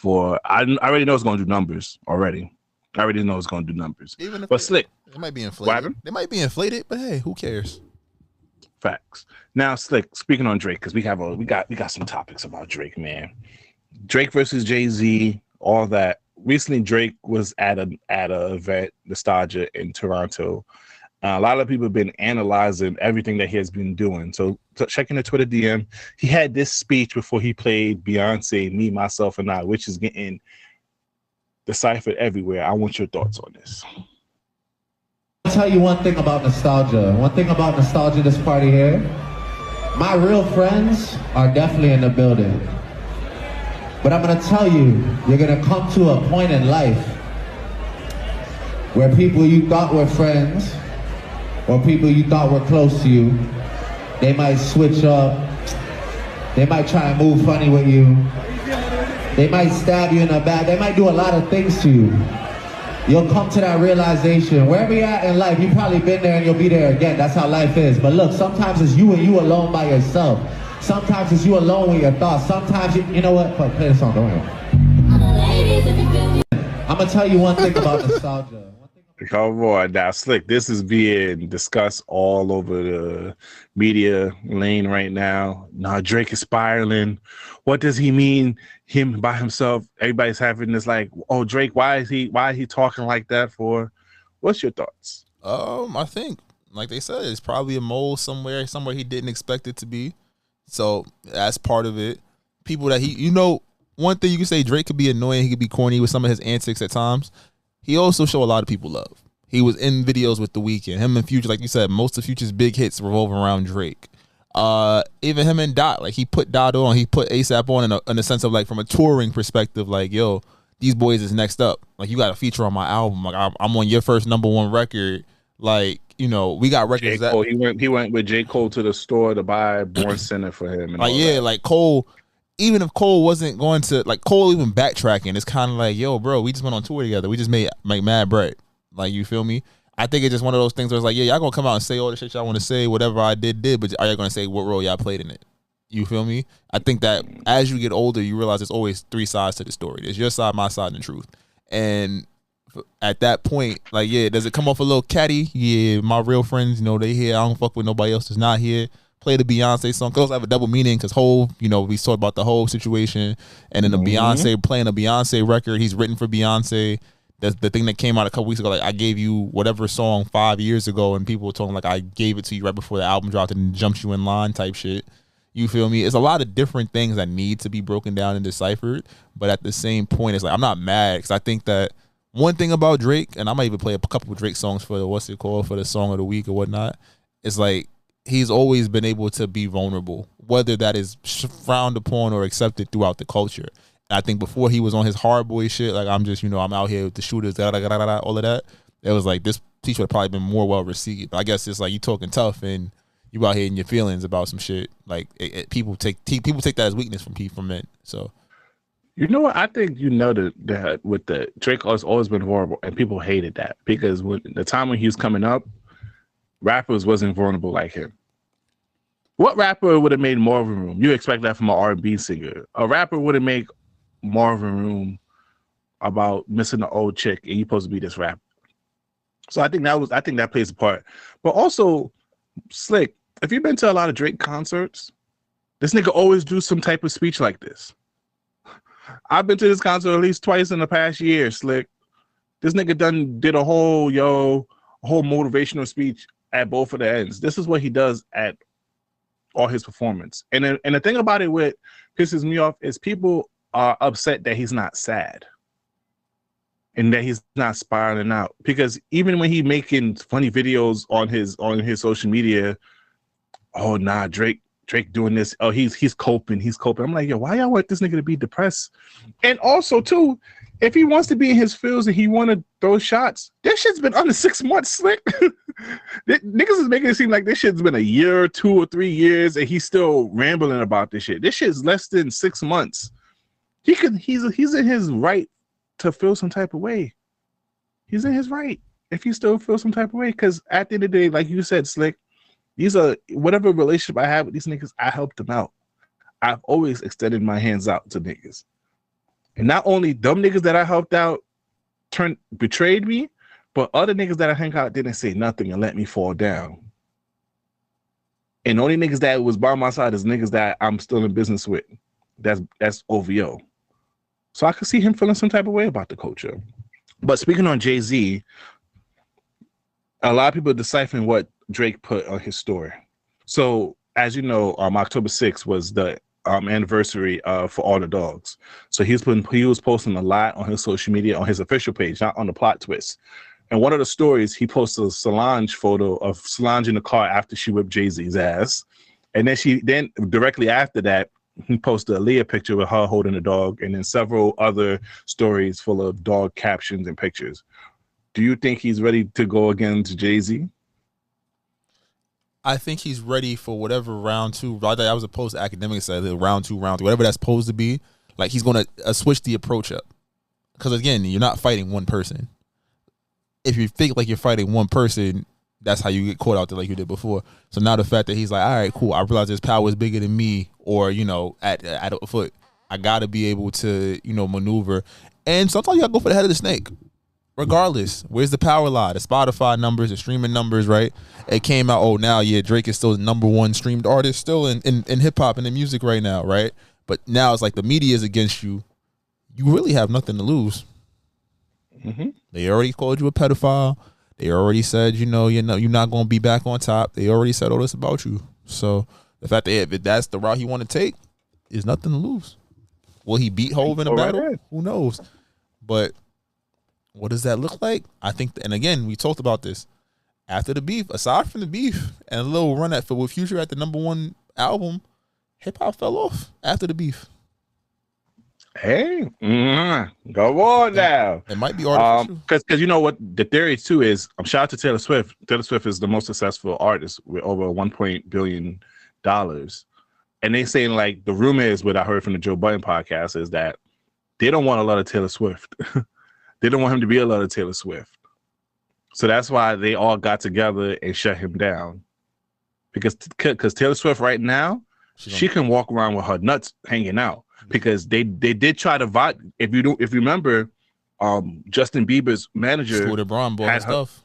I already know it's going to do numbers already. I already know it's going to do numbers. Even if but Slick, it might be inflated. They might be inflated, but hey, who cares? Facts. Now, Slick, speaking on Drake, because we got some topics about Drake, man. Drake versus Jay Z, all that. Recently, Drake was at a event, Nostalgia, in Toronto. A lot of people have been analyzing everything that he has been doing. So checking the Twitter DM, he had this speech before he played Beyonce, Me, Myself, and I, which is getting deciphered everywhere. I want your thoughts on this. I'll tell you one thing about nostalgia. One thing about nostalgia, this party here. My real friends are definitely in the building. But I'm going to tell you, you're going to come to a point in life where people you thought were friends or people you thought were close to you, they might switch up. They might try and move funny with you. They might stab you in the back. They might do a lot of things to you. You'll come to that realization. Wherever you're at in life, you've probably been there and you'll be there again. That's how life is. But look, sometimes it's you and you alone by yourself. Sometimes it's you alone with your thoughts. Sometimes you know what? Fuck, play the song. Don't worry. I'm going to tell you one thing about nostalgia. Come on now, Slick. This is being discussed all over the media lane right now. Now Drake is spiraling. What does he mean? Him by himself? Everybody's having this like, oh, Drake, why is he talking like that for? What's your thoughts? I think, like they said, it's probably a mole somewhere he didn't expect it to be. So that's part of it. People that one thing you can say, Drake could be annoying. He could be corny with some of his antics at times. He also show a lot of people love. He was in videos with The Weeknd. Him and Future, like you said, most of Future's big hits revolve around Drake. Even him and Dot, like he put Dot on, he put ASAP on in a sense of like from a touring perspective, like, yo, these boys is next up. Like you got a feature on my album. Like I'm on your first #1 record. Like, we got records that he went with J. Cole to the store to buy Born Center for him. And like yeah, that. Like Cole. Even if Cole wasn't going to, like, Cole even backtracking, it's kind of like, yo, bro, we just went on tour together. We just made mad bread. Like, you feel me? I think it's just one of those things where it's like, yeah, y'all going to come out and say all the shit y'all want to say, whatever I did, but are y'all going to say what role y'all played in it? You feel me? I think that as you get older, you realize there's always three sides to the story. There's your side, my side, and the truth. And at that point, like, yeah, does it come off a little catty? Yeah, my real friends, you know, they here. I don't fuck with nobody else that's not here. Play the Beyonce song. Cause I have a double meaning because whole, you know, we talked about the whole situation. And then the Beyonce, playing a Beyonce record. He's written for Beyonce. That's the thing that came out a couple weeks ago. Like, I gave you whatever song 5 years ago, and people were talking like I gave it to you right before the album dropped and jumped you in line type shit. You feel me? It's a lot of different things that need to be broken down and deciphered. But at the same point, it's like I'm not mad because I think that one thing about Drake, and I might even play a couple of Drake songs for for the song of the week or whatnot, is like he's always been able to be vulnerable, whether that is frowned upon or accepted throughout the culture. And I think before he was on his hard boy shit, like I'm just, you know, I'm out here with the shooters, all of that. It was like this piece would have probably been more well received. But I guess it's like you talking tough and you out here in your feelings about some shit. Like people take that as weakness from men. So. You know what? I think that with the Drake has always been vulnerable, and people hated that because when the time when he was coming up, rappers wasn't vulnerable like him. What rapper would have made Marvin Room? You expect that from an R&B singer. A rapper would have made Marvin Room about missing the old chick, and you supposed to be this rapper. So I think that plays a part. But also, Slick, if you've been to a lot of Drake concerts, this nigga always do some type of speech like this. I've been to this concert at least twice in the past year, Slick. This nigga did a whole motivational speech at both of the ends. This is what he does at all his performance. And the thing about it what pisses me off is people are upset that he's not sad and that he's not spiraling out. Because even when he making funny videos on his social media, oh nah, Drake doing this. Oh, he's coping. I'm like, yo, why y'all want this nigga to be depressed? And also, too, if he wants to be in his fields and he want to throw shots, this shit's been under 6 months, Slick. Niggas is making it seem like this shit's been a year, 2 or 3 years, and he's still rambling about this shit. This shit's less than 6 months. He's in his right to feel some type of way. He's in his right if he still feels some type of way. Because at the end of the day, like you said, Slick, these are whatever relationship I have with these niggas, I helped them out. I've always extended my hands out to niggas. And not only them niggas that I helped out betrayed me, but other niggas that I hang out didn't say nothing and let me fall down. And the only niggas that was by my side is niggas that I'm still in business with. That's OVO. So I could see him feeling some type of way about the culture. But speaking on Jay Z, a lot of people are deciphering what Drake put on his story. So as you know, October 6th was the anniversary for All the Dogs. So he was posting a lot on his social media, on his official page, not on the plot twist. And one of the stories, he posted a Solange photo of Solange in the car after she whipped Jay-Z's ass. And then directly after that, he posted a Leah picture with her holding a dog, and then several other stories full of dog captions and pictures. Do you think he's ready to go again to Jay-Z? I think he's ready for whatever round two. I was opposed to academics, round two, whatever that's supposed to be. Like, he's going to switch the approach up. Because, again, you're not fighting one person. If you think like you're fighting one person, that's how you get caught out there like you did before. So now the fact that he's like, all right, cool, I realize this power is bigger than me, or, you know, at a foot. I got to be able to, you know, maneuver. And sometimes you got to go for the head of the snake. Regardless, where's the power lie? The Spotify numbers, the streaming numbers, right? It came out, Drake is still the #1 streamed artist still in hip-hop and in music right now, right? But now it's like the media is against you. You really have nothing to lose. Mm-hmm. They already called you a pedophile. They already said, you're not going to be back on top. They already said all this about you. So the fact that if that's the route he want to take, is nothing to lose. Will he beat Hov in a battle? Right. Who knows? But what does that look like? I think, and again, we talked about this. After the beef, aside from the beef and a little run at with Future at the #1 album, hip hop fell off after the beef. Hey, go on now. It might be artificial. Because you know what the theory too is. Shout out to Taylor Swift. Taylor Swift is the most successful artist with over $1 billion. And they saying, like, the rumor is, what I heard from the Joe Budden podcast, is that they don't want a lot of Taylor Swift. They don't want him to be a lot of Taylor Swift. So that's why they all got together and shut him down. Because Taylor Swift right now, she can walk around with her nuts hanging out because they did try to vote. If you remember, Justin Bieber's manager LeBron bought her stuff.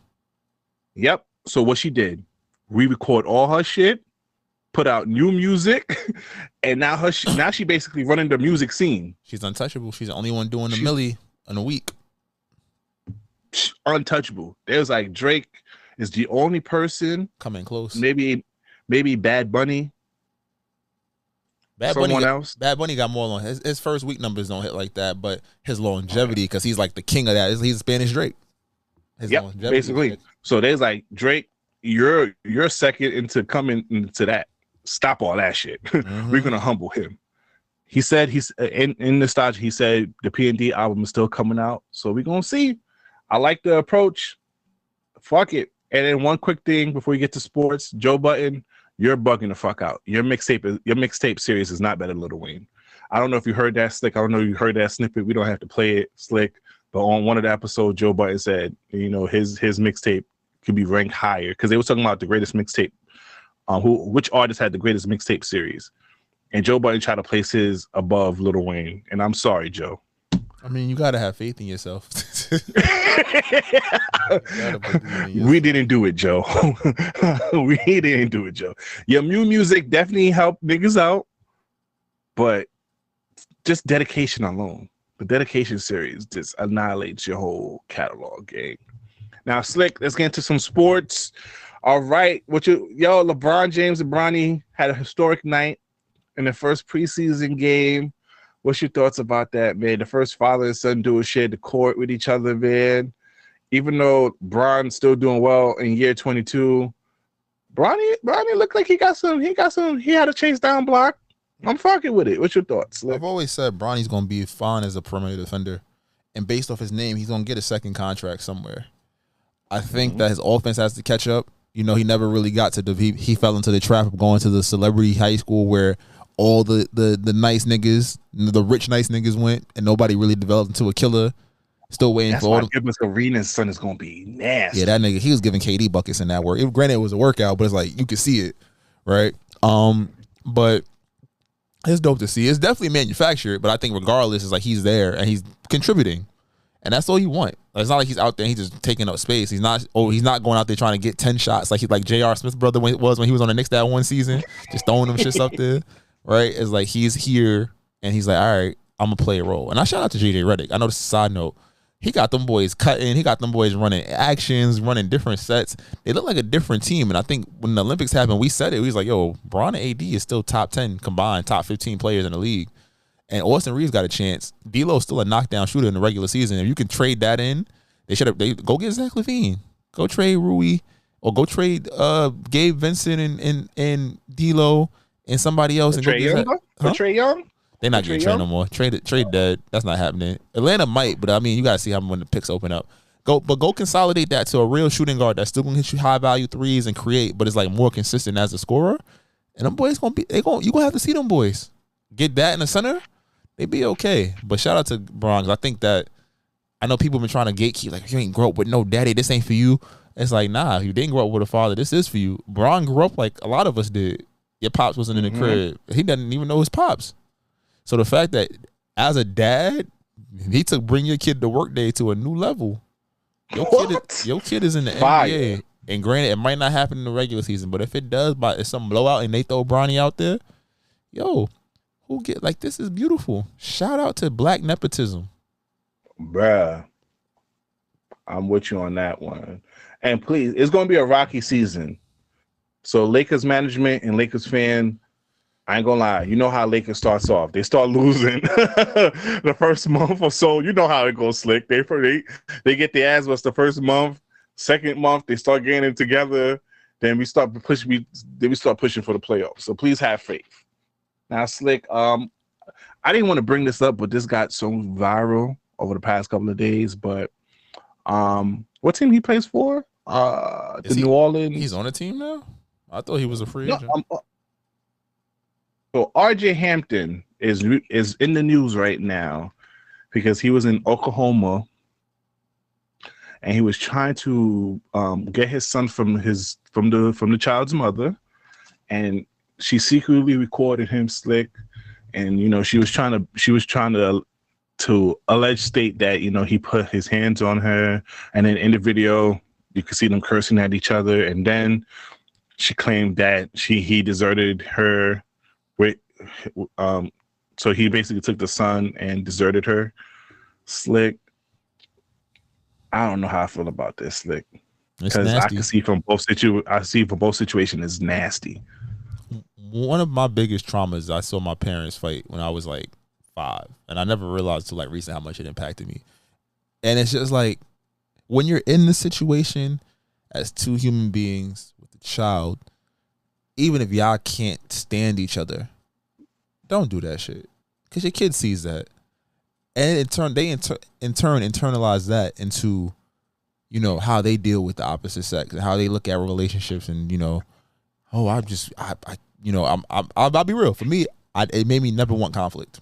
Yep. So what she did, re-record all her shit, put out new music, and now she basically running the music scene. She's untouchable. She's the only one doing a milli in a week. Untouchable. There's like Drake is the only person coming close. Maybe Bad Bunny. Bad Bunny got more on his first week numbers don't hit like that, but his longevity because he's like the king of that. He's Spanish Drake. Yep, basically. So there's like Drake. You're second into coming into that. Stop all that shit. We're gonna humble him. He said he's in nostalgia. He said the P&D album is still coming out, so we're gonna see. I like the approach. Fuck it. And then one quick thing before we get to sports, Joe Budden, you're bugging the fuck out. Your mixtape series is not better than Lil Wayne. I don't know if you heard that, Slick. I don't know if you heard that snippet. We don't have to play it, Slick. But on one of the episodes, Joe Budden said, his mixtape could be ranked higher because they were talking about the greatest mixtape. Which artist had the greatest mixtape series? And Joe Budden tried to place his above Lil Wayne. And I'm sorry, Joe. I mean, you gotta have faith in yourself. We didn't do it, Joe. We didn't do it, Joe. Your new music definitely helped niggas out, but just dedication alone. The dedication series just annihilates your whole catalog game. Now, Slick, let's get into some sports. All right, LeBron James and Bronny had a historic night in the first preseason game. What's your thoughts about that, man? The first father and son duo shared the court with each other, man. Even though Bron's still doing well in year 22, Bronny looked like he had a chase down block. I'm fucking with it. What's your thoughts? I've always said Bronny's gonna be fine as a perimeter defender, and based off his name, he's gonna get a second contract somewhere. I think that his offense has to catch up. He never really got to he fell into the trap of going to the celebrity high school where all the nice niggas, the rich nice niggas went, and nobody really developed into a killer. Still waiting That's for all. That's why Arena's son is gonna be nasty. Yeah, that nigga, he was giving KD buckets in that work. Granted, it was a workout, but it's like you could see it, right? But it's dope to see. It's definitely manufactured, but I think regardless, it's like he's there and he's contributing, and that's all you want. It's not like he's out there and he's just taking up space. He's not going out there trying to get 10 shots like J.R. Smith's brother was when he was on the Knicks that one season, just throwing them shits up there. Right? It's like he's here and he's like, all right, I'm going to play a role. And I shout out to JJ Redick. I know this is a side note. He got them boys cutting. He got them boys running actions, running different sets. They look like a different team. And I think when the Olympics happened, we said it. We was like, yo, Bron and AD is still top 10 combined, top 15 players in the league. And Austin Reeves got a chance. D'Lo's still a knockdown shooter in the regular season. If you can trade that in, they go get Zach LaVine. Go trade Rui or go trade Gabe Vincent and D'Lo. And somebody else. Trae Young? Trae Young? They're not getting Trae no more. Trade dead. That's not happening. Atlanta might, but I mean, you got to see how when the picks open up. Go consolidate that to a real shooting guard that's still going to hit you high value threes and create, but it's like more consistent as a scorer. And them boys you going to have to see them boys. Get that in the center, they be okay. But shout out to Bronx. I think that I know people been trying to gatekeep, like, you ain't grow up with no daddy. This ain't for you. It's like, nah, you didn't grow up with a father. This is for you. Bron grew up like a lot of us did. Your pops wasn't in the crib. He doesn't even know his pops. So the fact that as a dad, he took bring your kid to work day to a new level. Your kid is in the NBA. And granted, it might not happen in the regular season, but if it does, if some blowout and they throw Bronny out there, who get like this is beautiful. Shout out to black nepotism. Bruh. I'm with you on that one. And please, it's going to be a rocky season. So Lakers management and Lakers fan, I ain't gonna lie. You know how Lakers starts off. They start losing the first month or so. You know how it goes, Slick. They get their ass what's the first month. Second month, they start getting together. Then we start pushing for the playoffs. So please have faith. Now, Slick, I didn't want to bring this up, but this got so viral over the past couple of days. But what team he plays for? New Orleans. He's on a team now? I thought he was a free agent. So RJ Hampton is in the news right now because he was in Oklahoma and he was trying to get his son from the child's mother, and she secretly recorded him slick, and she was trying to allege state that he put his hands on her, and then in the video you could see them cursing at each other, and then she claimed that he deserted her with so he basically took the son and deserted her. Slick, I don't know how I feel about this, Slick, because I can see from both situations is nasty. One of my biggest traumas, I saw my parents fight when I was like 5, and I never realized till like recently how much it impacted me. And it's just like, when you're in the situation as two human beings with a child, even if y'all can't stand each other, don't do that shit, because your kid sees that, and they in turn internalize that into how they deal with the opposite sex and how they look at relationships, and I'll be real. For me, it made me never want conflict.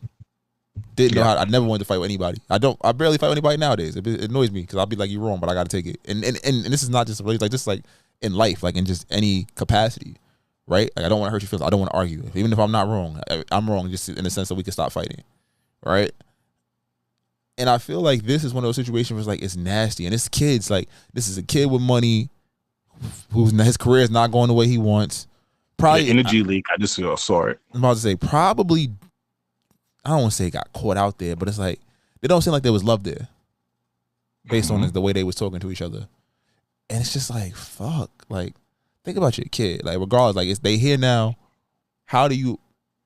Didn't know how. I never wanted to fight with anybody. I barely fight with anybody nowadays. It annoys me because I'll be like, you're wrong, but I got to take it. And this is not just really like, just like in life, like in just any capacity, right? Like, I don't want to hurt your feelings. I don't want to argue, even if I'm not wrong. I'm wrong, just in the sense that we can stop fighting, right? And I feel like this is one of those situations where it's like, it's nasty, and it's kids. Like, this is a kid with money, his career is not going the way he wants. Probably the energy leak. I just saw it. I'm about to say probably. I don't want to say it got caught out there, but it's like they don't seem like there was love there, based on the way they was talking to each other, and it's just like, fuck. Like, think about your kid. Like, regardless, like, it's they here now. How do you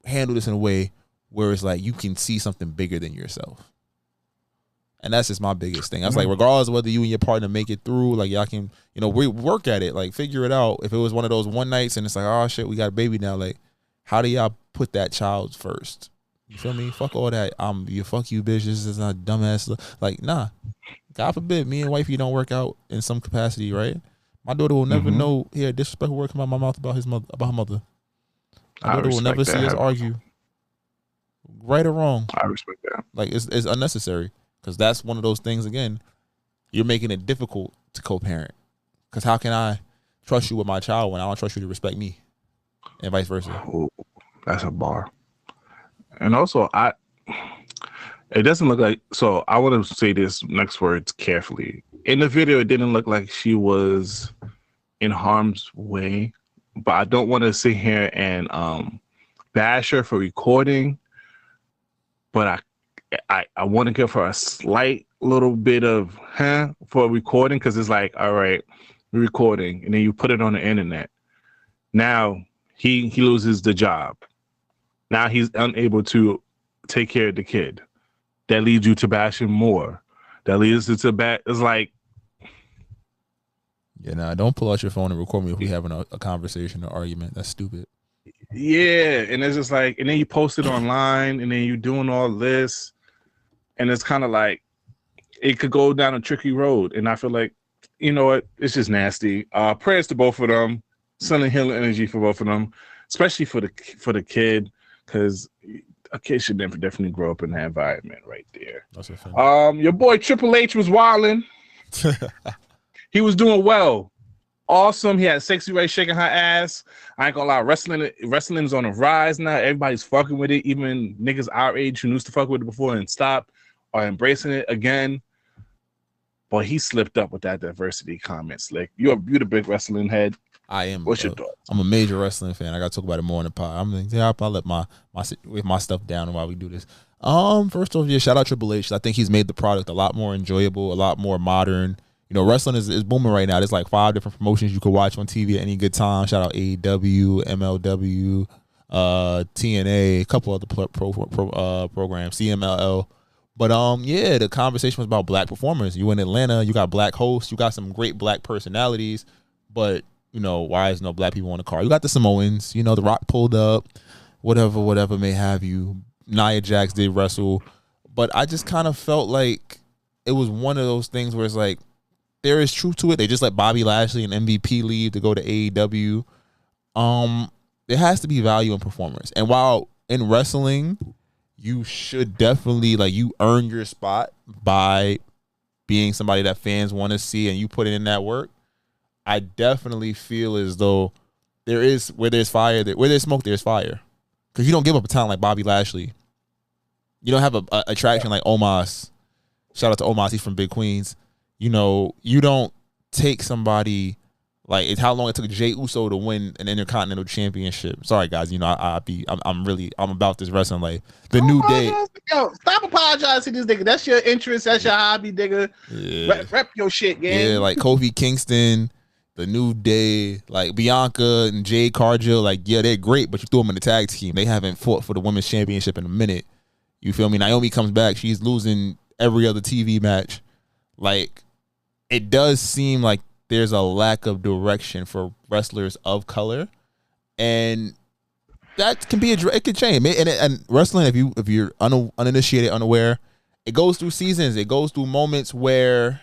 handle this in a way where it's like you can see something bigger than yourself? And that's just my biggest thing. I was like, regardless of whether you and your partner make it through, like, y'all can, we work at it, like, figure it out. If it was one of those one nights and it's like, oh shit, we got a baby now, like, how do y'all put that child first? You feel me? Fuck all that. Fuck you, bitch. This is not dumbass. Like, nah. God forbid, me and wifey don't work out in some capacity, right? My daughter will never know, hear disrespectful word come out of my mouth about her mother. My daughter will never see us argue, right or wrong. I respect that. Like, it's unnecessary, because that's one of those things. Again, you're making it difficult to co-parent. Because how can I trust you with my child when I don't trust you to respect me, and vice versa? Ooh, that's a bar. And also, it doesn't look like, so I want to say this next words carefully. In the video, it didn't look like she was in harm's way, but I don't want to sit here and bash her for recording, but I want to give her a slight little bit of for recording, because it's like, all right, we're recording, and then you put it on the internet. Now he loses the job. Now he's unable to take care of the kid. That leads you to bash him more. That leads you to bash. It's like, yeah, nah, don't pull out your phone and record me if we having a conversation or argument. That's stupid. Yeah, and it's just like, and then you post it online, and then you doing all this, and it's kind of like, it could go down a tricky road. And I feel like, you know what, it's just nasty. Prayers to both of them, sending healing energy for both of them, especially for the kid. Because a kid should definitely grow up in that environment right there. That's a fact. Your boy Triple H was wilding. He was doing well. Awesome. He had Sexy Ray shaking her ass. I ain't gonna lie, wrestling's on a rise now. Everybody's fucking with it. Even niggas our age who used to fuck with it before and stopped are embracing it again. But he slipped up with that diversity comment, Slick. You're the big wrestling head. I am. What's your thoughts? I'm a major wrestling fan. I got to talk about it more in the pod. I'm like, yeah, I'll let my stuff down while we do this. First off, yeah, shout out Triple H. I think he's made the product a lot more enjoyable, a lot more modern. Wrestling is booming right now. There's like 5 different promotions you could watch on TV at any good time. Shout out AEW, MLW, TNA, a couple other programs, CMLL. But yeah, the conversation was about black performers. You in Atlanta, you got black hosts, you got some great black personalities, but why is no black people on the card? You got the Samoans, The Rock pulled up, whatever may have you. Nia Jax did wrestle, but I just kind of felt like it was one of those things where it's like, there is truth to it. They just let Bobby Lashley and MVP leave to go to AEW. There has to be value in performers. And while in wrestling, you should definitely, you earn your spot by being somebody that fans want to see and you put in that work, I definitely feel as though there is where there's fire, where there's smoke, there's fire. Because you don't give up a talent like Bobby Lashley. You don't have a attraction like Omos. Shout out to Omos, he's from Big Queens. You know, you don't take somebody like it's how long it took Jey Uso to win an Intercontinental Championship. Sorry guys, you know I'm about this wrestling life. The New Day. Yo, stop apologizing to this nigga. That's your interest. That's your hobby, nigga. Yeah. Rep your shit, gang. Yeah, like Kofi Kingston, The New Day, like Bianca and Jade Cargill. Like, yeah, they're great, but you threw them in the tag team. They haven't fought for the women's championship in a minute. You feel me? Naomi comes back. She's losing every other TV match. Like, it does seem like there's a lack of direction for wrestlers of color, and that can be it could change. And wrestling, if you're uninitiated, unaware, it goes through seasons. It goes through moments where,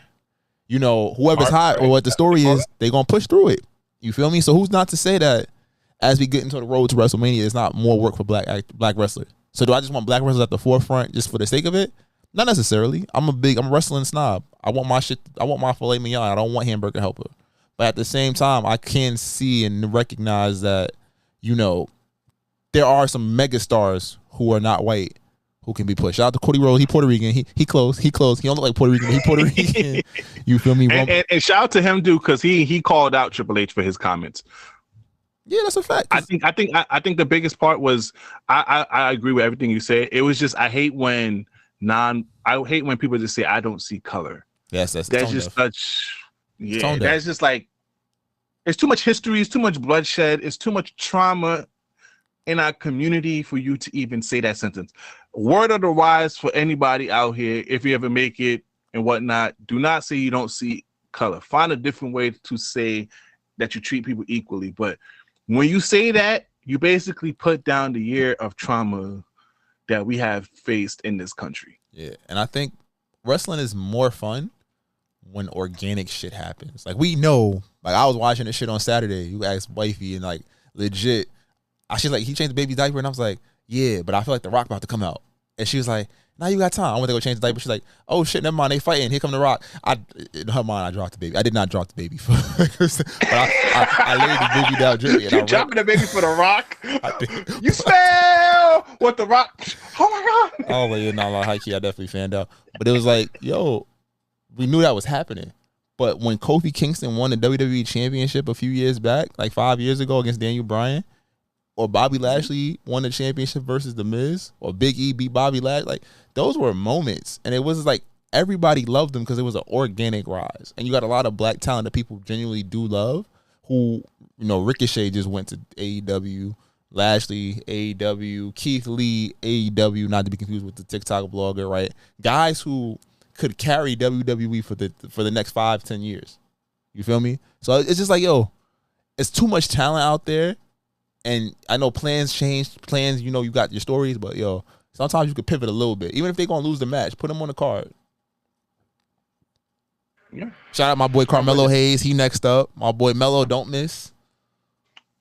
you know, whoever's hot or what the story is, they're gonna push through it. You feel me? So who's not to say that as we get into the road to WrestleMania, it's not more work for black wrestlers? So do I just want black wrestlers at the forefront just for the sake of it? Not necessarily. I'm a wrestling snob. I want my shit. I want my filet mignon. I don't want hamburger helper. But at the same time, I can see and recognize that, you know, there are some mega stars who are not white who can be pushed. Shout out to Cody Rhodes. He Puerto Rican. He close. He don't look like Puerto Rican. He Puerto Rican. You feel me? And shout out to him, dude, because he called out Triple H for his comments. Yeah, that's a fact. I think the biggest part was I agree with everything you said. It was just I hate when people just say I don't see color. Yes, that's just such. Yeah, that's just like it's too much history. It's too much bloodshed. It's too much trauma in our community for you to even say that sentence. Word of the wise for anybody out here, if you ever make it and whatnot, do not say you don't see color. Find a different way to say that you treat people equally. But when you say that, you basically put down the year of trauma that we have faced in this country. Yeah, and I think wrestling is more fun when organic shit happens. Like, we know, like, I was watching this shit on Saturday. You asked wifey, and like, legit, she's like, he changed the baby's diaper, and I was like, yeah, but I feel like The Rock about to come out. And she was like, now you got time. I went to go change the diaper. She's like, oh shit, never mind, they fighting. Here come The Rock. In her mind, I dropped the baby. I did not drop the baby, but I laid the baby down drippy. You dropping the baby for The Rock? You smell what The Rock? Oh my god! Oh well, yeah, no, high key, I definitely fanned out. But it was like, yo, we knew that was happening. But when Kofi Kingston won the WWE Championship a few years back, like 5 years ago against Daniel Bryan, or Bobby Lashley won the championship versus The Miz, or Big E beat Bobby Lashley, like, those were moments. And it was like everybody loved them because it was an organic rise. And you got a lot of black talent that people genuinely do love, who, you know, Ricochet just went to AEW, Lashley, AEW, Keith Lee, AEW, not to be confused with the TikTok blogger, right? Guys who could carry WWE for the next 5-10 years. You feel me? So it's just like, yo, it's too much talent out there. And I know plans change. Plans, you know, you got your stories, but yo, sometimes you could pivot a little bit. Even if they're gonna lose the match, put them on the card. Yeah. Shout out my boy Carmelo Hayes. He next up. My boy Melo, don't miss.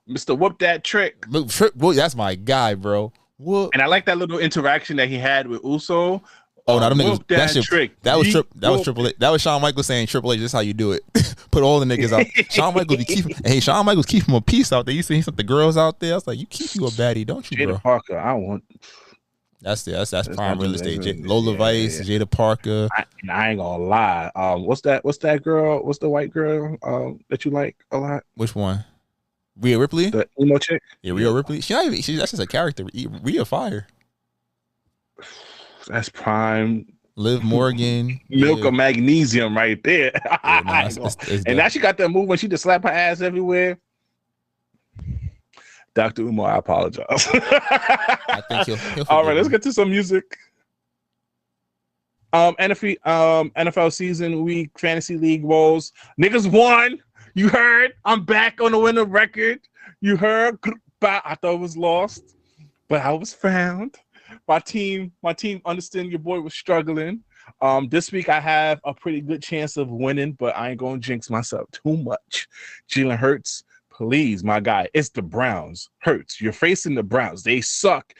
Mr. Whoop That Trick. Boy, that's my guy, bro. Whoop. And I like that little interaction that he had with Uso. Oh, no, them niggas. That shit, trick. That was Triple H. That was Shawn Michaels saying, Triple H, this is how you do it. Put all the niggas out. Shawn Michaels be keeping. Hey, Shawn Michaels keep him a piece out there. You see him the girls out there. I was like, you keep you a baddie, don't you, bro? Jada Parker, I want. That's prime real estate. Lola Vice, Jada Parker. I ain't gonna lie. What's that girl? What's the white girl that you like a lot? Which one? Rhea Ripley? The emo chick? Yeah, Rhea Ripley. That's just a character. Rhea fire. That's prime. Liv Morgan. Milk of magnesium right there. Yeah, and now she got that move when she just slap her ass everywhere. Dr. Umar, I apologize. I think he'll all right, let's get to some music. NFL season week, fantasy league woes. Niggas won. You heard? I'm back on the winner record. You heard? I thought it was lost, but I was found. My team understand your boy was struggling. This week I have a pretty good chance of winning, but I ain't gonna jinx myself too much. Jalen Hurts, please, my guy. It's the Browns. Hurts, you're facing the Browns. They suck.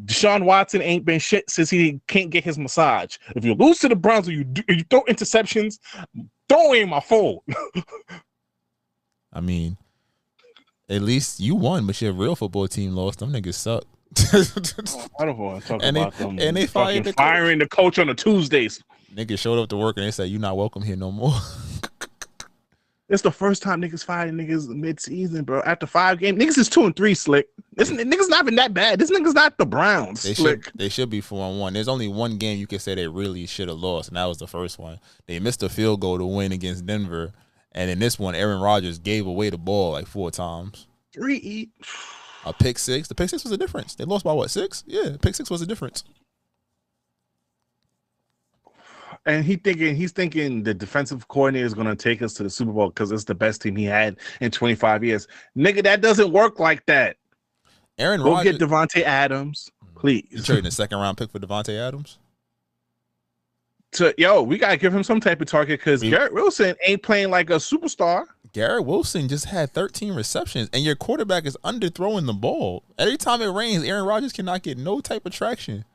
Deshaun Watson ain't been shit since he can't get his massage. If you lose to the Browns or you throw interceptions, don't aim my phone. I mean, At least you won, but your real football team lost. Them niggas suck. I don't want to talk And about they- them. and they fired the coach. firing the coach on the Tuesdays. Niggas showed up to work and they said, "You not welcome here no more." It's the first time niggas fired niggas mid-season, bro. After 5 games, niggas is 2-3, Slick. Niggas not even that bad. This nigga's not the Browns, Slick. They should be 4-1. There's only one game you could say they really should have lost, and that was the first one. They missed a field goal to win against Denver, and in this one, Aaron Rodgers gave away the ball like 4 times. 3 A pick six. The pick six was the difference. They lost by what, 6? Yeah, pick six was the difference. And he's thinking the defensive coordinator is going to take us to the Super Bowl because it's the best team he had in 25 years. Nigga, that doesn't work like that. Aaron Go Rodgers. get Devontae Adams, please. You trading a 2nd round pick for Devontae Adams? We got to give him some type of target because Garrett Wilson ain't playing like a superstar. Garrett Wilson just had 13 receptions, and your quarterback is underthrowing the ball. Every time it rains, Aaron Rodgers cannot get no type of traction.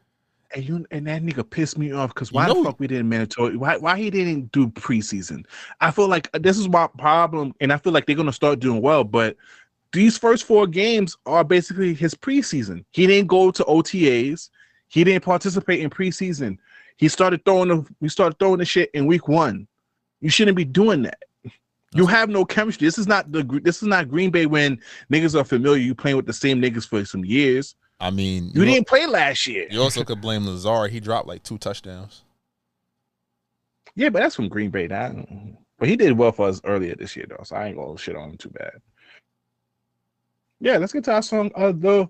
And that nigga pissed me off because why the fuck we didn't mandatory? Why he didn't do preseason? I feel like this is my problem, and I feel like they're gonna start doing well. But these first 4 games are basically his preseason. He didn't go to OTAs. He didn't participate in preseason. We started throwing the shit in week 1. You shouldn't be doing that. You have no chemistry. This is not Green Bay when niggas are familiar. You playing with the same niggas for some years. I mean, you didn't play last year. You also could blame Lazard. He dropped like 2 touchdowns. Yeah, but that's from Green Bay. But he did well for us earlier this year, though, so I ain't gonna shit on him too bad. Yeah, let's get to our song of the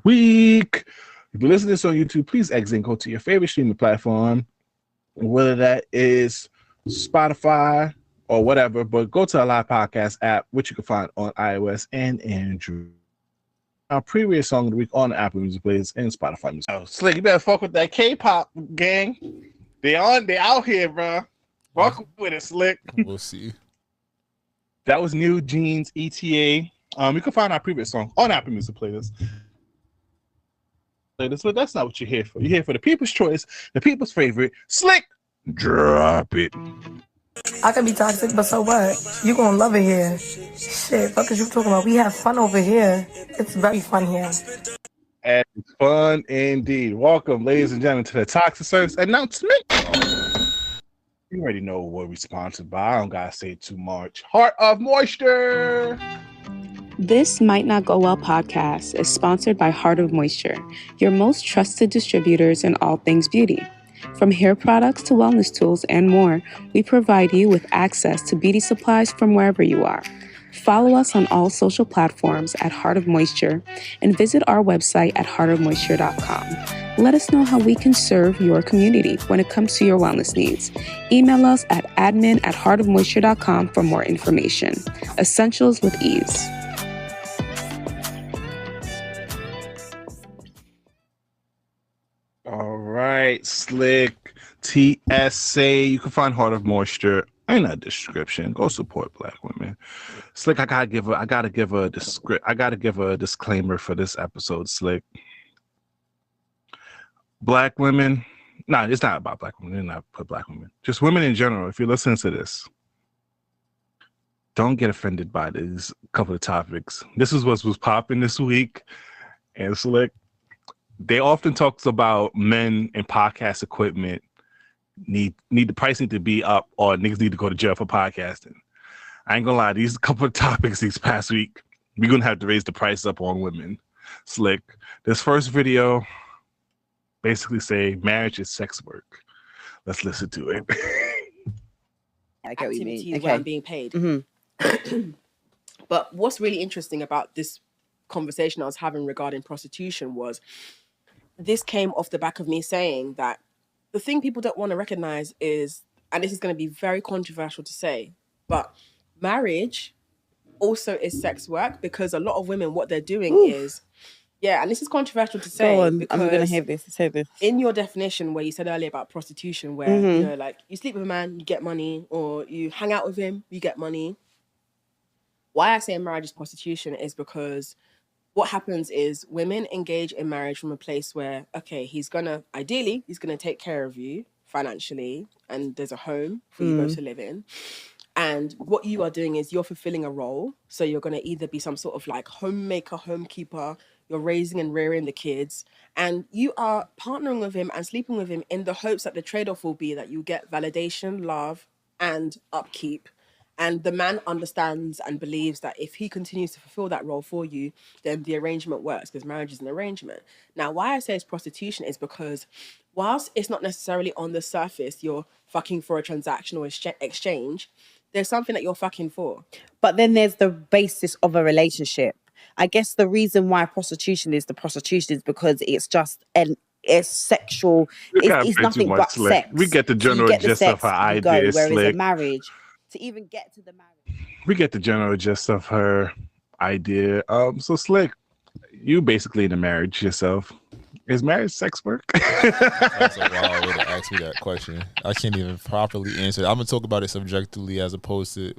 week. If you're listening to this on YouTube, please exit and go to your favorite streaming platform, whether that is Spotify or whatever, but go to our live podcast app, which you can find on iOS and Android. Our previous song of the week on Apple Music plays and Spotify Music. Oh, Slick, you better fuck with that K-pop gang. They out here, bro. Welcome with it, Slick. We'll see. That was New Jeans ETA. You can find our previous song on Apple Music playlist. But that's not what you're here for. You're here for the people's choice, the people's favorite. Slick, drop it. I can be toxic, but so what? You gonna love it here. Shit, fuck is you talking about? We have fun over here. It's very fun here. And fun indeed. Welcome, ladies and gentlemen, to the Toxic Service announcement. You already know what we're sponsored by. I don't gotta say too much. Heart of Moisture. This Might Not Go Well podcast is sponsored by Heart of Moisture, your most trusted distributors in all things beauty. From hair products to wellness tools and more, we provide you with access to beauty supplies from wherever you are. Follow us on all social platforms at Heart of Moisture and visit our website at heartofmoisture.com. Let us know how we can serve your community when it comes to your wellness needs. Email us at admin@heartofmoisture.com for more information. Essentials with ease. All right, Slick TSA. You can find Heart of Moisture in the description. Go support Black women. Slick, I gotta give a disclaimer for this episode, Slick. Black women. Nah, it's not about Black women. They're not put Black women. Just women in general. If you're listening to this, don't get offended by these couple of topics. This is what was popping this week, and Slick. They often talks about men and podcast equipment need the pricing to be up, or niggas need to go to jail for podcasting. I ain't gonna lie, these couple of topics these past week, we're gonna have to raise the price up on women. Slick. This first video basically say marriage is sex work. Let's listen to it. Activities where I'm being paid. Mm-hmm. But what's really interesting about this conversation I was having regarding prostitution was this came off the back of me saying that the thing people don't want to recognize is, and this is going to be very controversial to say, but marriage also is sex work, because a lot of women, what they're doing is, and this is controversial to say. Go on, because I'm going to hear this. in your definition where you said earlier about prostitution, where, you know, like you sleep with a man, you get money, or you hang out with him, you get money. Why I say marriage is prostitution is because what happens is women engage in marriage from a place where, okay, ideally, he's going to take care of you financially, and there's a home for you both to live in. And what you are doing is you're fulfilling a role. So you're going to either be some sort of like homemaker, homekeeper, you're raising and rearing the kids, and you are partnering with him and sleeping with him in the hopes that the trade-off will be that you get validation, love, and upkeep. And the man understands and believes that if he continues to fulfill that role for you, then the arrangement works, because marriage is an arrangement. Now, why I say it's prostitution is because whilst it's not necessarily on the surface, you're fucking for a transactional exchange, there's something that you're fucking for. But then there's the basis of a relationship. I guess the reason why prostitution is because it's sexual. It's nothing but sex. We get the general gist of her idea. Whereas a marriage, to even get to the marriage, we get the general gist of her idea. So Slick, you basically in a marriage yourself. Is marriage sex work? That's a wild way to ask me that question. I can't even properly answer it. I'm gonna talk about it subjectively as opposed to,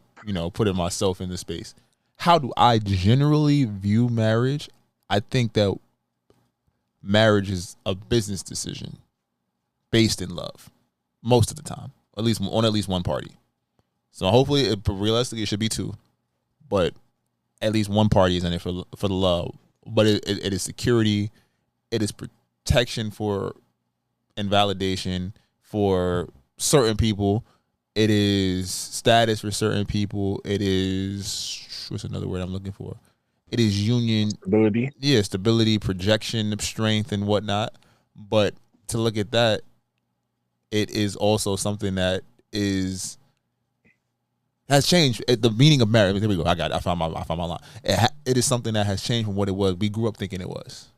putting myself in the space. How do I generally view marriage? I think that marriage is a business decision based in love most of the time, at least one party. So hopefully, realistically, it should be two, but at least one party is in it for the love. But it is security, it is protection for and validation for certain people. It is status for certain people. It is, what's another word I'm looking for? It is union. Stability. Yeah, stability, projection of strength and whatnot. But to look at that, it is also something that has changed. The meaning of marriage. There we go. I got it. I found my line. It is something that has changed from what it was. We grew up thinking it was.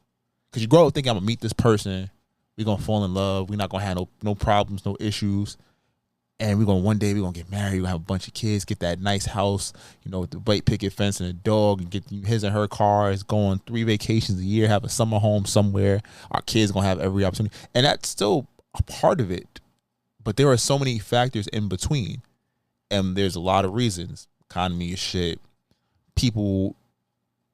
Because you grow up thinking, I'm going to meet this person. We're going to fall in love. We're not going to have no problems, no issues. And one day we're going to get married. We're going to have a bunch of kids, get that nice house, with the white picket fence and a dog, and get his and her cars, go on 3 vacations a year, have a summer home somewhere. Our kids going to have every opportunity. And that's still a part of it. But there are so many factors in between. And there's a lot of reasons. Economy is shit. People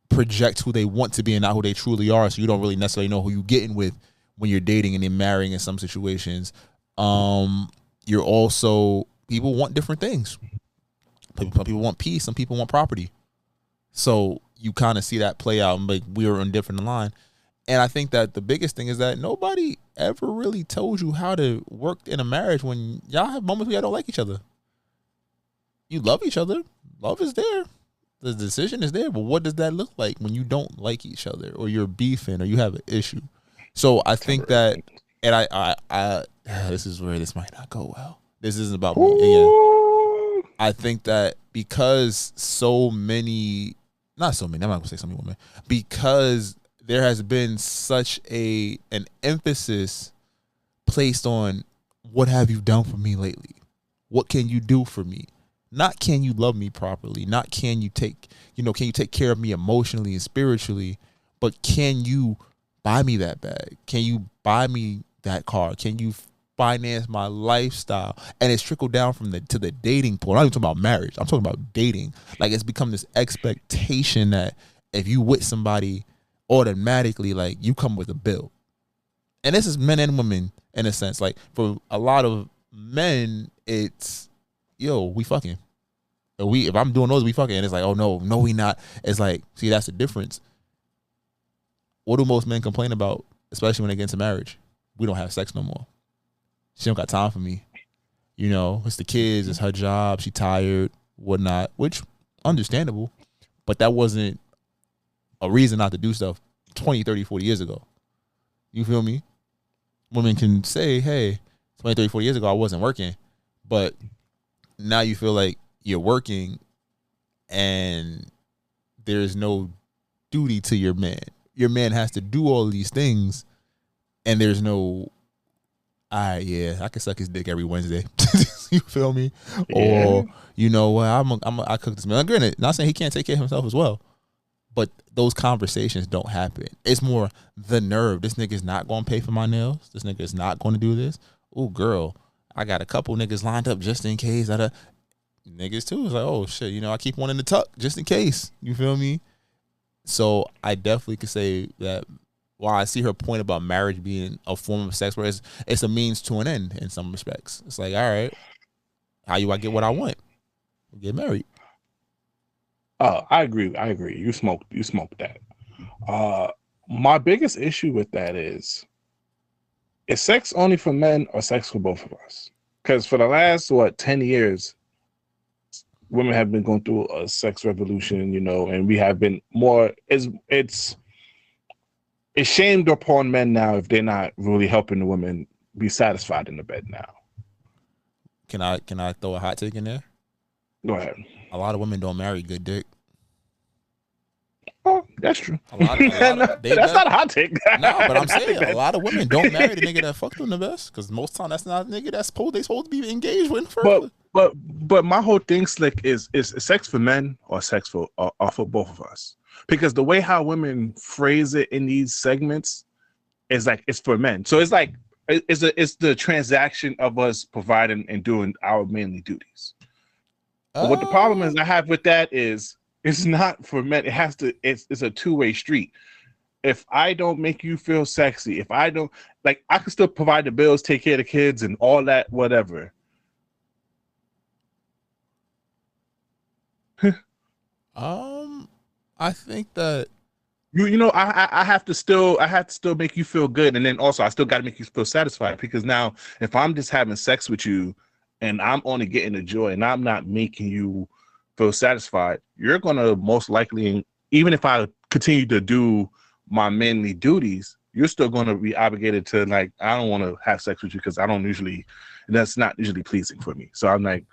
project who they want to be and not who they truly are. So you don't really necessarily know who you're getting with when you're dating and then marrying in some situations. You're also, people want different things. People want peace. Some people want property. So you kind of see that play out, and like we're on different line. And I think that the biggest thing is that nobody ever really told you how to work in a marriage when y'all have moments where y'all don't like each other. You love each other. Love is there. The decision is there. But what does that look like when you don't like each other, or you're beefing, or you have an issue? So I think that, and I this is where this might not go well. This isn't about me. Again, I think that because I'm not going to say so many women, because there has been such an emphasis placed on what have you done for me lately? What can you do for me? Not can you love me properly? Not can you take care of me emotionally and spiritually? But can you buy me that bag? Can you buy me that car? Can you finance my lifestyle? And it's trickled down to the dating pool. I'm not even talking about marriage. I'm talking about dating. Like, it's become this expectation that if you with somebody, automatically, like, you come with a bill. And this is men and women in a sense. Like, for a lot of men, it's, we fucking. If I'm doing those, we fucking. And it's like, oh, no, we not. It's like, see, that's the difference. What do most men complain about, especially when they get into marriage? We don't have sex no more. She don't got time for me. It's the kids, it's her job, she tired, whatnot, which, understandable. But that wasn't a reason not to do stuff 20, 30, 40 years ago. You feel me? Women can say, hey, 20, 30, 40 years ago, I wasn't working. But now you feel like you're working and there's no duty to your man. Your man has to do all these things, and there's no, I can suck his dick every Wednesday. You feel me? Yeah. Or, I cook this meal. Granted, not saying he can't take care of himself as well, but those conversations don't happen. It's more the nerve. This nigga's not going to pay for my nails. This nigga's not going to do this. Oh, girl, I got a couple niggas lined up just in case. Niggas too. It's like, oh shit, I keep one in the tuck just in case. You feel me? So I definitely could say that while I see her point about marriage being a form of sex, where it's a means to an end in some respects. It's like, all right, how do I get what I want? Get married. Oh, I agree. You smoked that. My biggest issue with that is sex only for men or sex for both of us? Because for the last 10 years, women have been going through a sex revolution, and we have been more. It's shamed upon men now if they're not really helping the women be satisfied in the bed now. Can I throw a hot take in there? Go ahead. A lot of women don't marry good dick. Oh, that's true. That's not a hot take. No, but I'm saying a lot of women don't marry the nigga that fucked them the best, because most time that's not a nigga they supposed to be engaged with first. But my whole thing, Slick, is sex for men or sex for both of us? Because the way how women phrase it in these segments is like it's for men. So it's like it's the transaction of us providing and doing our manly duties. But what the problem is I have with that is it's not for men. It's a two-way street. If I don't make you feel sexy, if I don't, like, I can still provide the bills, take care of the kids and all that, whatever. I think that I have to still make you feel good, and then also I still got to make you feel satisfied, because now if I'm just having sex with you and I'm only getting the joy and I'm not making you feel satisfied, you're gonna most likely, even if I continue to do my manly duties, you're still gonna be obligated to, like, I don't want to have sex with you because that's not usually pleasing for me. So I'm like,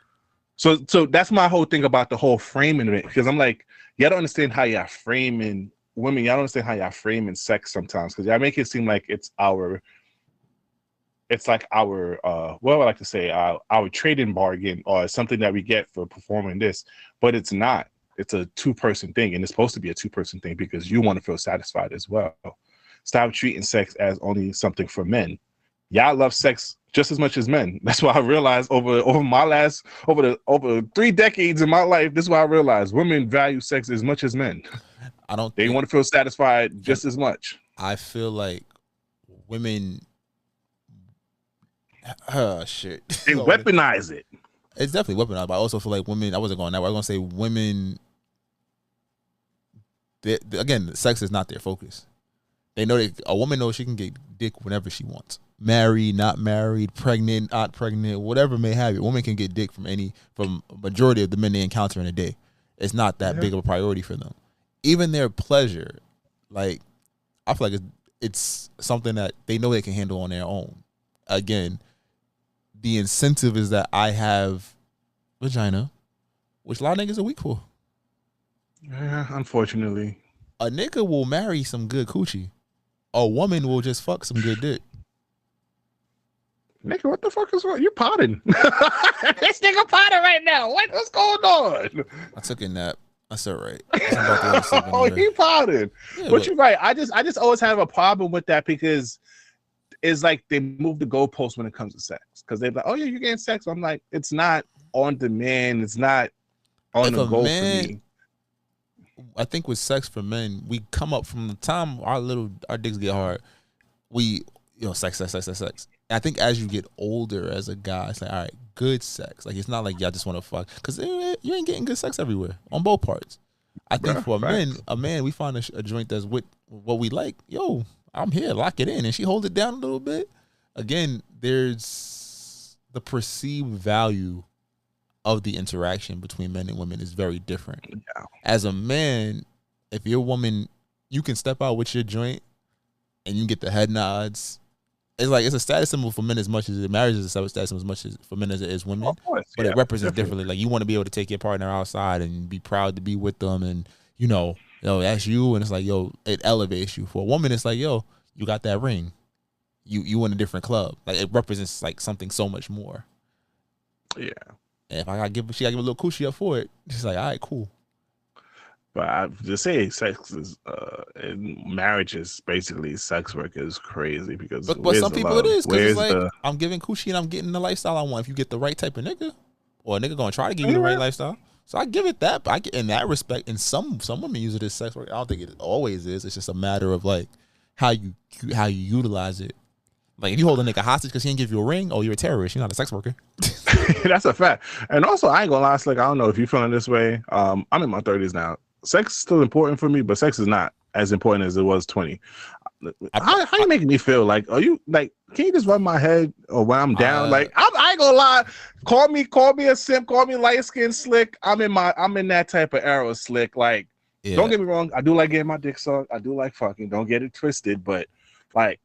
so that's my whole thing about the whole framing of it, because I'm like, y'all don't understand how y'all framing women. Y'all don't understand how y'all framing sex sometimes, because y'all make it seem like it's like our what I like to say, our trading bargain, or something that we get for performing this, but it's not. It's a two-person thing, and it's supposed to be a two-person thing because you want to feel satisfied as well. Stop treating sex as only something for men. Y'all love sex just as much as men. That's why I realized over 3 decades in my life, this is why I realized women value sex as much as men. They want to feel satisfied just as much. I feel like women shit. They weaponize it. It's definitely weaponized, but I also feel like women, I wasn't going that way. I was going to say women, again, sex is not their focus. They know a woman knows she can get dick whenever she wants. Married, not married, pregnant, not pregnant, whatever may have it. Women can get dick from majority of the men they encounter in a day. It's not that big of a priority for them. Even their pleasure, like, I feel like it's something that they know they can handle on their own. Again, the incentive is that I have vagina, which a lot of niggas are weak for. Yeah, unfortunately. A nigga will marry some good coochie. A woman will just fuck some good dick. Nigga, what the fuck is wrong? You're potting. This nigga potting right now. What's going on? I took a nap. That's all right. Oh, he potted. Yeah, but you're right. I just always have a problem with that, because it's like they move the goalposts when it comes to sex. Because they're like, oh yeah, you're getting sex. I'm like, it's not on demand. It's not on the goal for me. I think with sex for men, we come up from the time our dicks get hard. Sex. And I think as you get older as a guy, it's like, all right, good sex. Like, it's not like y'all just want to fuck, because you ain't getting good sex everywhere on both parts. I think for a man, we find a joint that's with what we like. Yo, I'm here, lock it in, and she hold it down a little bit. Again, there's the perceived value of the interaction between men and women is very different. Yeah. As a man, if your woman, you can step out with your joint and you get the head nods. It's like, it's a status symbol for men as much as marriage is a status symbol as much as for men as it is women. Of course, but it represents differently. Like, you want to be able to take your partner outside and be proud to be with them, and that's you, and it's like, yo, it elevates you. For a woman, it's like, yo, you got that ring. You in a different club. Like, it represents like something so much more. Yeah. And if I give a little coochie up for it, she's like, all right, cool. But I just say sex is marriage is basically sex work is crazy, because but some people it is, because it's like, I'm giving coochie and I'm getting the lifestyle I want. If you get the right type of nigga, or a nigga gonna try to give you the right lifestyle, so I give it that. But I get in that respect, and some women use it as sex work. I don't think it always is. It's just a matter of like how you utilize it. Like if you hold a nigga hostage because he didn't give you a ring, oh, you're a terrorist. You're not a sex worker. That's a fact. And also, I ain't gonna lie, Slick, I don't know if you're feeling this way. I'm in my 30s now. Sex is still important for me, but sex is not as important as it was 20. How you making me feel? Like, are you like? Can you just rub my head or when I'm down? Like, I ain't gonna lie. Call me a simp. Call me light skin Slick. I'm in that type of era, Slick. Like, don't get me wrong. I do like getting my dick sucked. I do like fucking. Don't get it twisted. But like,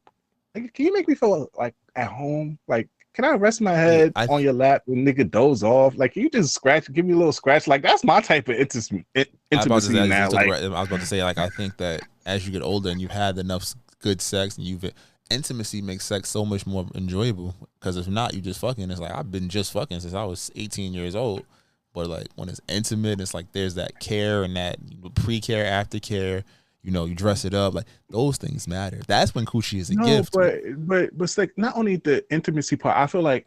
can you make me feel like at home? Like, can I rest my head on your lap and nigga doze off? Like, can you just give me a little scratch? Like, that's my type of intimacy now. Like, I was about to say, like, I think that as you get older and you've had enough good sex and intimacy makes sex so much more enjoyable. Because if not, you just fucking. It's like I've been just fucking since I was 18 years old. But like when it's intimate, it's like there's that care and that pre-care, aftercare. You know, you dress it up, like those things matter. That's when coochie is a gift. But it's like not only the intimacy part. I feel like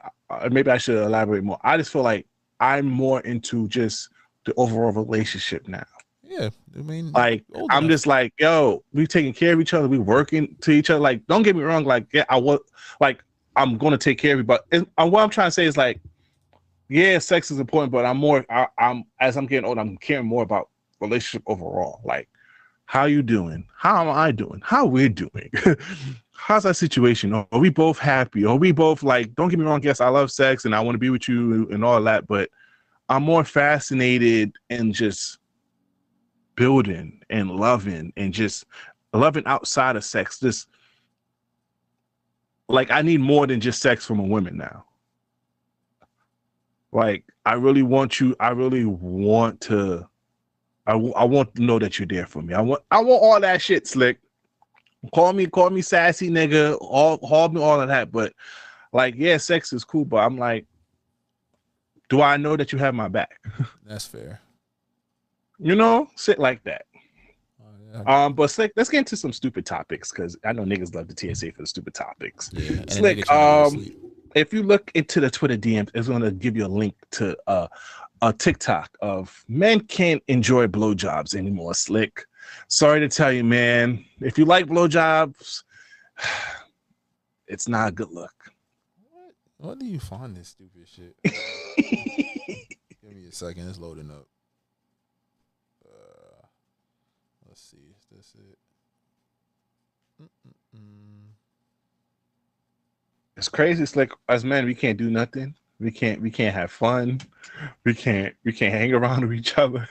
maybe I should elaborate more. I just feel like I'm more into just the overall relationship now. Yeah, I mean, like I'm just like, yo, we taking care of each other, we working to each other. Like, don't get me wrong, like, yeah, I'm gonna take care of you, but what I'm trying to say is like, yeah, sex is important, but I'm as I'm getting older, I'm caring more about relationship overall. Like, how you doing? How am I doing? How we're doing? How's that situation? Are we both happy? Are we both like? Don't get me wrong, yes, I love sex and I want to be with you and all that, but I'm more fascinated in just building and loving and just loving outside of sex. Just like I need more than just sex from a woman now. Like I really want you. I really want to. I want to know that you're there for me. I want all that shit, Slick. Call me sassy nigga. All me all of that. But like, yeah, sex is cool. But I'm like, do I know that you have my back? That's fair. You know, sit like that. But Slick, let's get into some stupid topics because I know niggas love the TSA for the stupid topics. Yeah, Slick, if you look into the Twitter DMs, it's going to give you a link to a TikTok of men can't enjoy blowjobs anymore. Slick, sorry to tell you, man. If you like blowjobs, it's not a good look. What do you find this stupid shit? Give me a second. It's loading up. Let's see. Is this it? It's crazy. It's like as men, we can't do nothing. We can't have fun. We can't hang around with each other.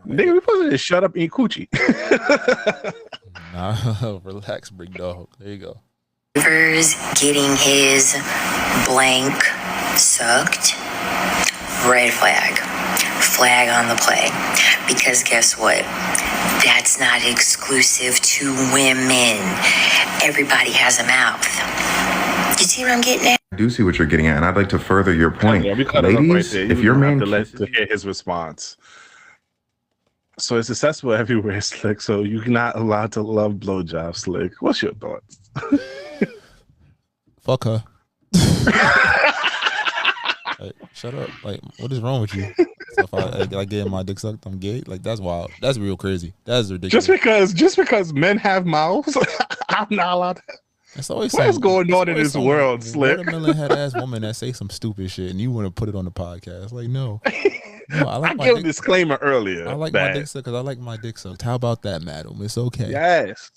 Nigga, we supposed to just shut up and eat coochie. Nah, relax, big dog. There you go. Rivers getting his blank sucked. Red flag. Flag on the play. Because guess what? That's not exclusive to women. Everybody has a mouth. You see what I'm getting at? I do see what you're getting at, and I'd like to further your point. Yeah, we cut ladies, it up right there. if your man to hear his response. So it's accessible everywhere, Slick. So you're not allowed to love blowjobs, Slick. What's your thoughts? Fuck her. Like, shut up. Like, what is wrong with you? So if I get my dick sucked, I'm gay. Like, that's wild. That's real crazy. That's ridiculous. Just because men have mouths, I'm not allowed to. It's always what's going on in this world, Slick? Watermelon head ass woman that say some stupid shit, and you want to put it on the podcast? Like, no. I gave a disclaimer earlier. I like my dick sucked because I like my dick sucked. How about that, madam? It's okay. Yes.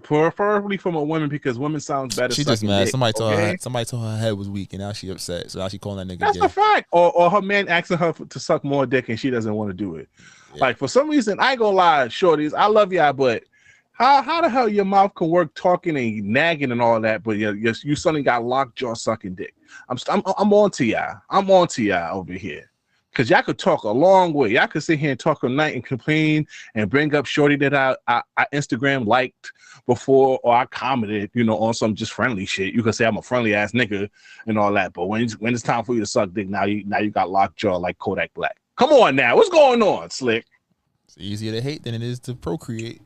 Preferably from a woman because women sounds better. She just mad. Somebody told her head was weak, and now she upset. So now she calling that nigga. That's gay. a fact. Or her man asking her to suck more dick, and she doesn't want to do it. Yeah. Like for some reason, I ain't gonna lie, shorties. I love y'all, but how the hell your mouth can work talking and nagging and all that, but you suddenly got lockjaw sucking dick. I'm on to y'all. I'm on to y'all over here. Cause y'all could talk a long way. Y'all could sit here and talk all night and complain and bring up shorty that I Instagram liked before or I commented, on some just friendly shit. You could say I'm a friendly ass nigga and all that. But when it's time for you to suck dick, now you got lockjaw like Kodak Black. Come on now, what's going on, Slick? It's easier to hate than it is to procreate.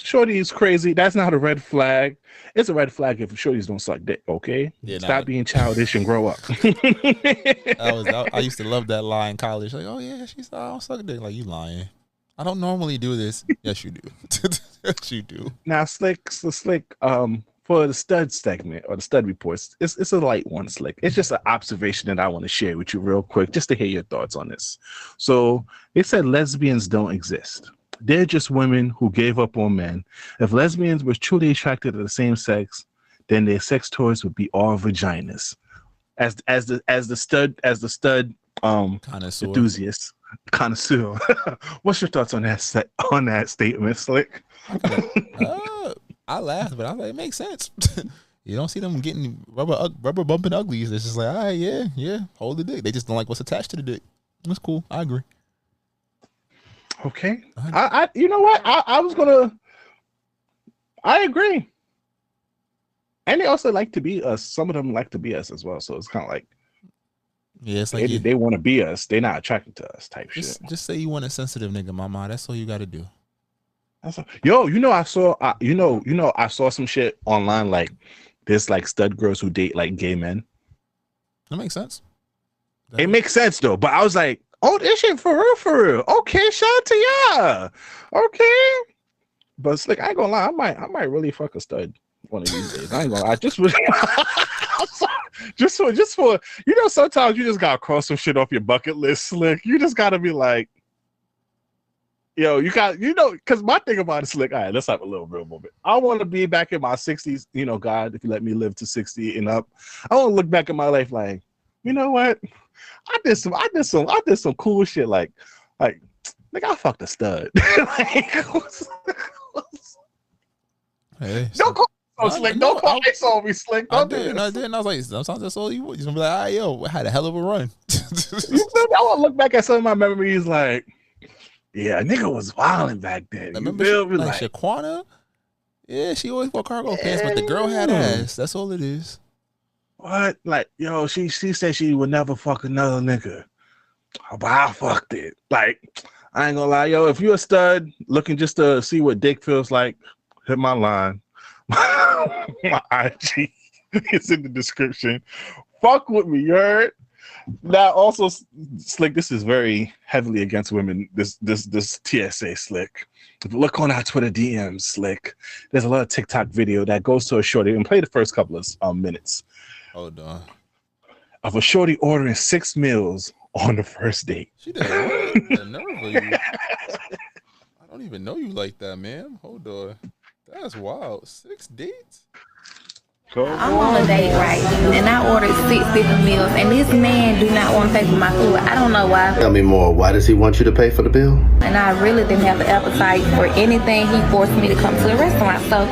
Shorty is crazy. That's not a red flag. It's a red flag if shorties don't suck dick, okay? Yeah, stop being childish and grow up. I used to love that lie in college. Like, oh yeah, I don't suck dick. Like, you lying. I don't normally do this. Yes, you do. Yes, you do. Now, Slick, for the stud segment or the stud reports, it's a light one, Slick. It's just an observation that I want to share with you real quick, just to hear your thoughts on this. So they said lesbians don't exist. They're just women who gave up on men. If lesbians were truly attracted to the same sex, then their sex toys would be all vaginas. As the stud enthusiast. Connoisseur. What's your thoughts on that statement, Slick? I laughed, but I was like, it makes sense. You don't see them getting rubber bumping uglies. It's just like, all right, yeah, hold the dick. They just don't like what's attached to the dick. That's cool. I agree. Okay. I you know what? I agree. And they also like to be us. Some of them like to be us as well. So it's kind of like, yeah, it's like they want to be us. They're not attracted to us type shit. Just say you want a sensitive nigga, mama. That's all you got to do. I saw some shit online. Like there's like stud girls who date like gay men. That makes sense. It makes sense though. But I was like, oh, this shit for real. Okay, shout out to ya. Okay. But it's like, I ain't gonna lie, I might really fuck a stud one of these days. I ain't gonna lie. Just for sometimes you just gotta cross some shit off your bucket list, Slick. You just gotta be like, yo, because my thing about it, Slick, all right, let's have a little real moment. I want to be back in my 60s, God, if you let me live to 60 and up. I want to look back at my life like, you know what? I did some cool shit like I fucked a stud. Hey, don't call me Slick. Don't call me so me Slick. I did. I was like, sometimes that's all you want. You're gonna be like, all right, yo, I had a hell of a run. I want to look back at some of my memories like, yeah, nigga was wilding back then. Remember like Shaquana? Yeah, she always wore cargo pants, but the girl had ass. That's all it is. What? Like, yo, she said she would never fuck another nigga. But I fucked it. Like, I ain't gonna lie, yo, if you a stud looking just to see what dick feels like, hit my line. My IG is in the description. Fuck with me, you heard? Now, also, Slick, this is very heavily against women, this TSA, Slick. If you look on our Twitter DMs, Slick, there's a lot of TikTok video that goes to a shorty, and play the first couple of minutes. Hold on. Of a shorty ordering 6 meals on the first date. She did the nerve of you. I don't even know you like that, man. Hold on. That's wild. 6 dates? I'm on a date, right? And I ordered 6 different meals, and this man do not want to pay for my food. I don't know why. Tell me more. Why does he want you to pay for the bill? And I really didn't have the appetite for anything. He forced me to come to the restaurant. So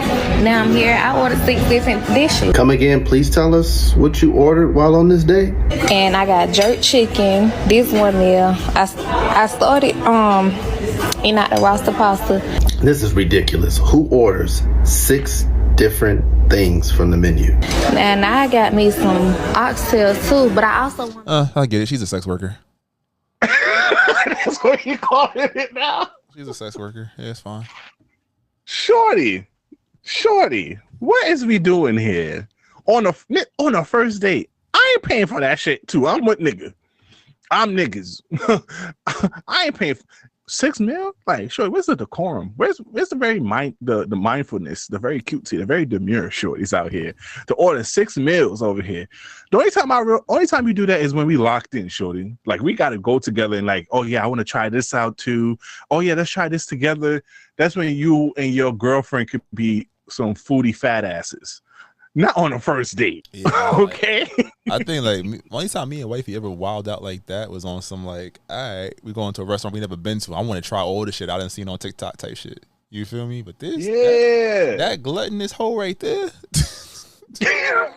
now I'm here. I ordered 6 different dishes. Come again. Please tell us what you ordered while on this date. And I got jerk chicken. This one meal. I started eating out the roster pasta. This is ridiculous. Who orders 6 different things from the menu? And I got me some oxtails too, but I also want I get it. She's a sex worker. That's what you calling it now? She's a sex worker. Yeah, it's fine. Shorty, what is we doing here? On a first date? I ain't paying for that shit too. I'm with nigga. I'm niggas. I ain't paying for 6 mil? Like, sure, where's the decorum? Where's the very the mindfulness, the very cutesy, the very demure shorties out here to order 6 meals over here? The only time you do that is when we locked in, shorty. Like, we got to go together and like, oh yeah, I want to try this out too. Oh yeah, let's try this together. That's when you and your girlfriend could be some foodie fat asses. Not on a first date. Yeah, okay. I think like only time me and wifey ever wilded out like that was on some like, all right, we going to a restaurant we never been to. I want to try all the shit I done seen on TikTok type shit. You feel me? But this, that gluttonous hoe right there.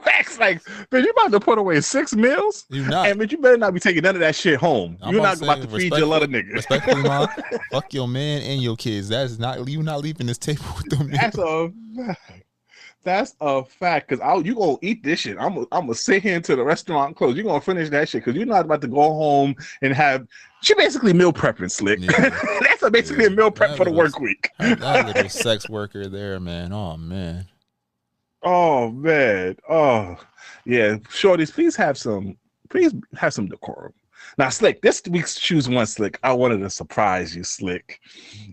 Facts, like, man, you about to put away 6 meals? You not. And man, you better not be taking none of that shit home. You're not about to feed your little nigga. Respectfully, mom, fuck your man and your kids. That's not, you not leaving this table with them. That's a fact, because you gonna eat this shit. I'm gonna sit here until the restaurant close. You're gonna finish that shit because you're not about to go home and have. She basically meal prepping, Slick. Yeah. That's basically a meal prep for the work week. That little sex worker there, man. Oh man. Oh man. Oh yeah, shorties, please have some decorum. Now, Slick, this week's Choose One, Slick, I wanted to surprise you, Slick.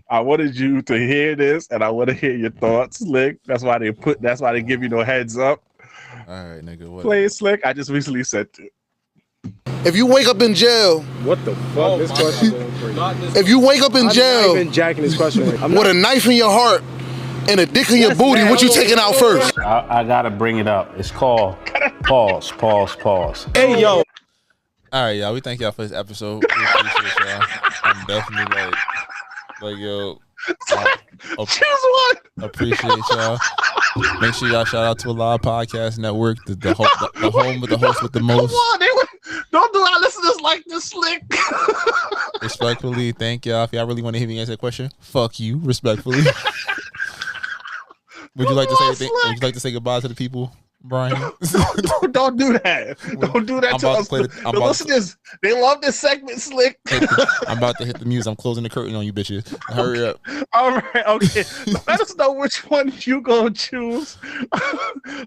I wanted you to hear this, and I want to hear your thoughts, Slick. That's why they give you no heads up. All right, nigga. What? Play it, Slick. I just recently said it. If you wake up in jail, what the fuck? This question going crazy. If you wake up in jail, I'm not even jacking this question. With a knife in your heart and a dick in your booty, what you taking out first? I gotta bring it up. It's called pause. Hey yo. All right, y'all. We thank y'all for this episode. We appreciate y'all. I'm definitely like yo. Choose one. Appreciate y'all. Make sure y'all shout out to a live podcast network, the home with the host with the most. Come on, don't do our listeners like this, Slick. Respectfully, thank y'all. If y'all really want to hear me answer that question, fuck you. Respectfully. Would you like to say anything? Would you like to say goodbye to the people, Brian? Don't do that. Don't do that to us. The listeners, they love this segment, Slick. I'm about to hit the music. I'm closing the curtain on you bitches. Hurry up. All right, okay. Let us know which one you gonna choose.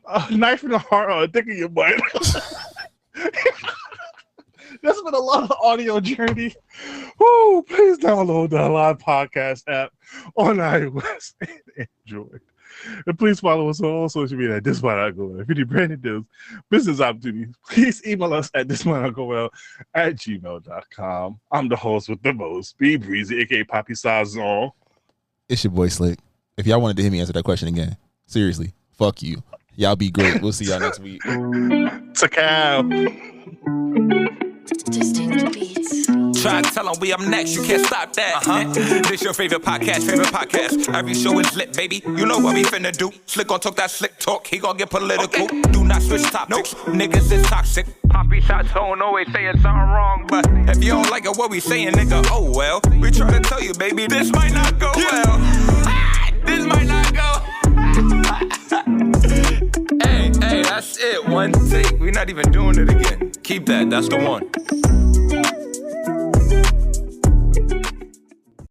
A knife in the heart or a dick in your butt. There's been a lot of audio journey. Woo! Please download the Live Podcast app on iOS and Android. And please follow us on all social media at This Might Not Go Well. If you need branding deals, business opportunities, please email us at thismightnotgowell@gmail.com. I'm the host with the most, B Breezy, aka Poppy Sazon. It's your boy Slick. If y'all wanted to hear me answer that question again, seriously, fuck you. Y'all be great. We'll see y'all next week. It's a cow. Distinct beats. Try to tell them we up next, you can't stop that. This your favorite podcast. Every show is lit, baby. You know what we finna do. Slick gon' talk that slick talk, he gon' get political. Do not switch topics, niggas is toxic. Poppy shots don't always saying something wrong, but if you don't like it, what we saying, nigga, oh well. We try to tell you, baby, this might not go well. This might not go. Hey, that's it. One take. We're not even doing it again. Keep that. That's the one.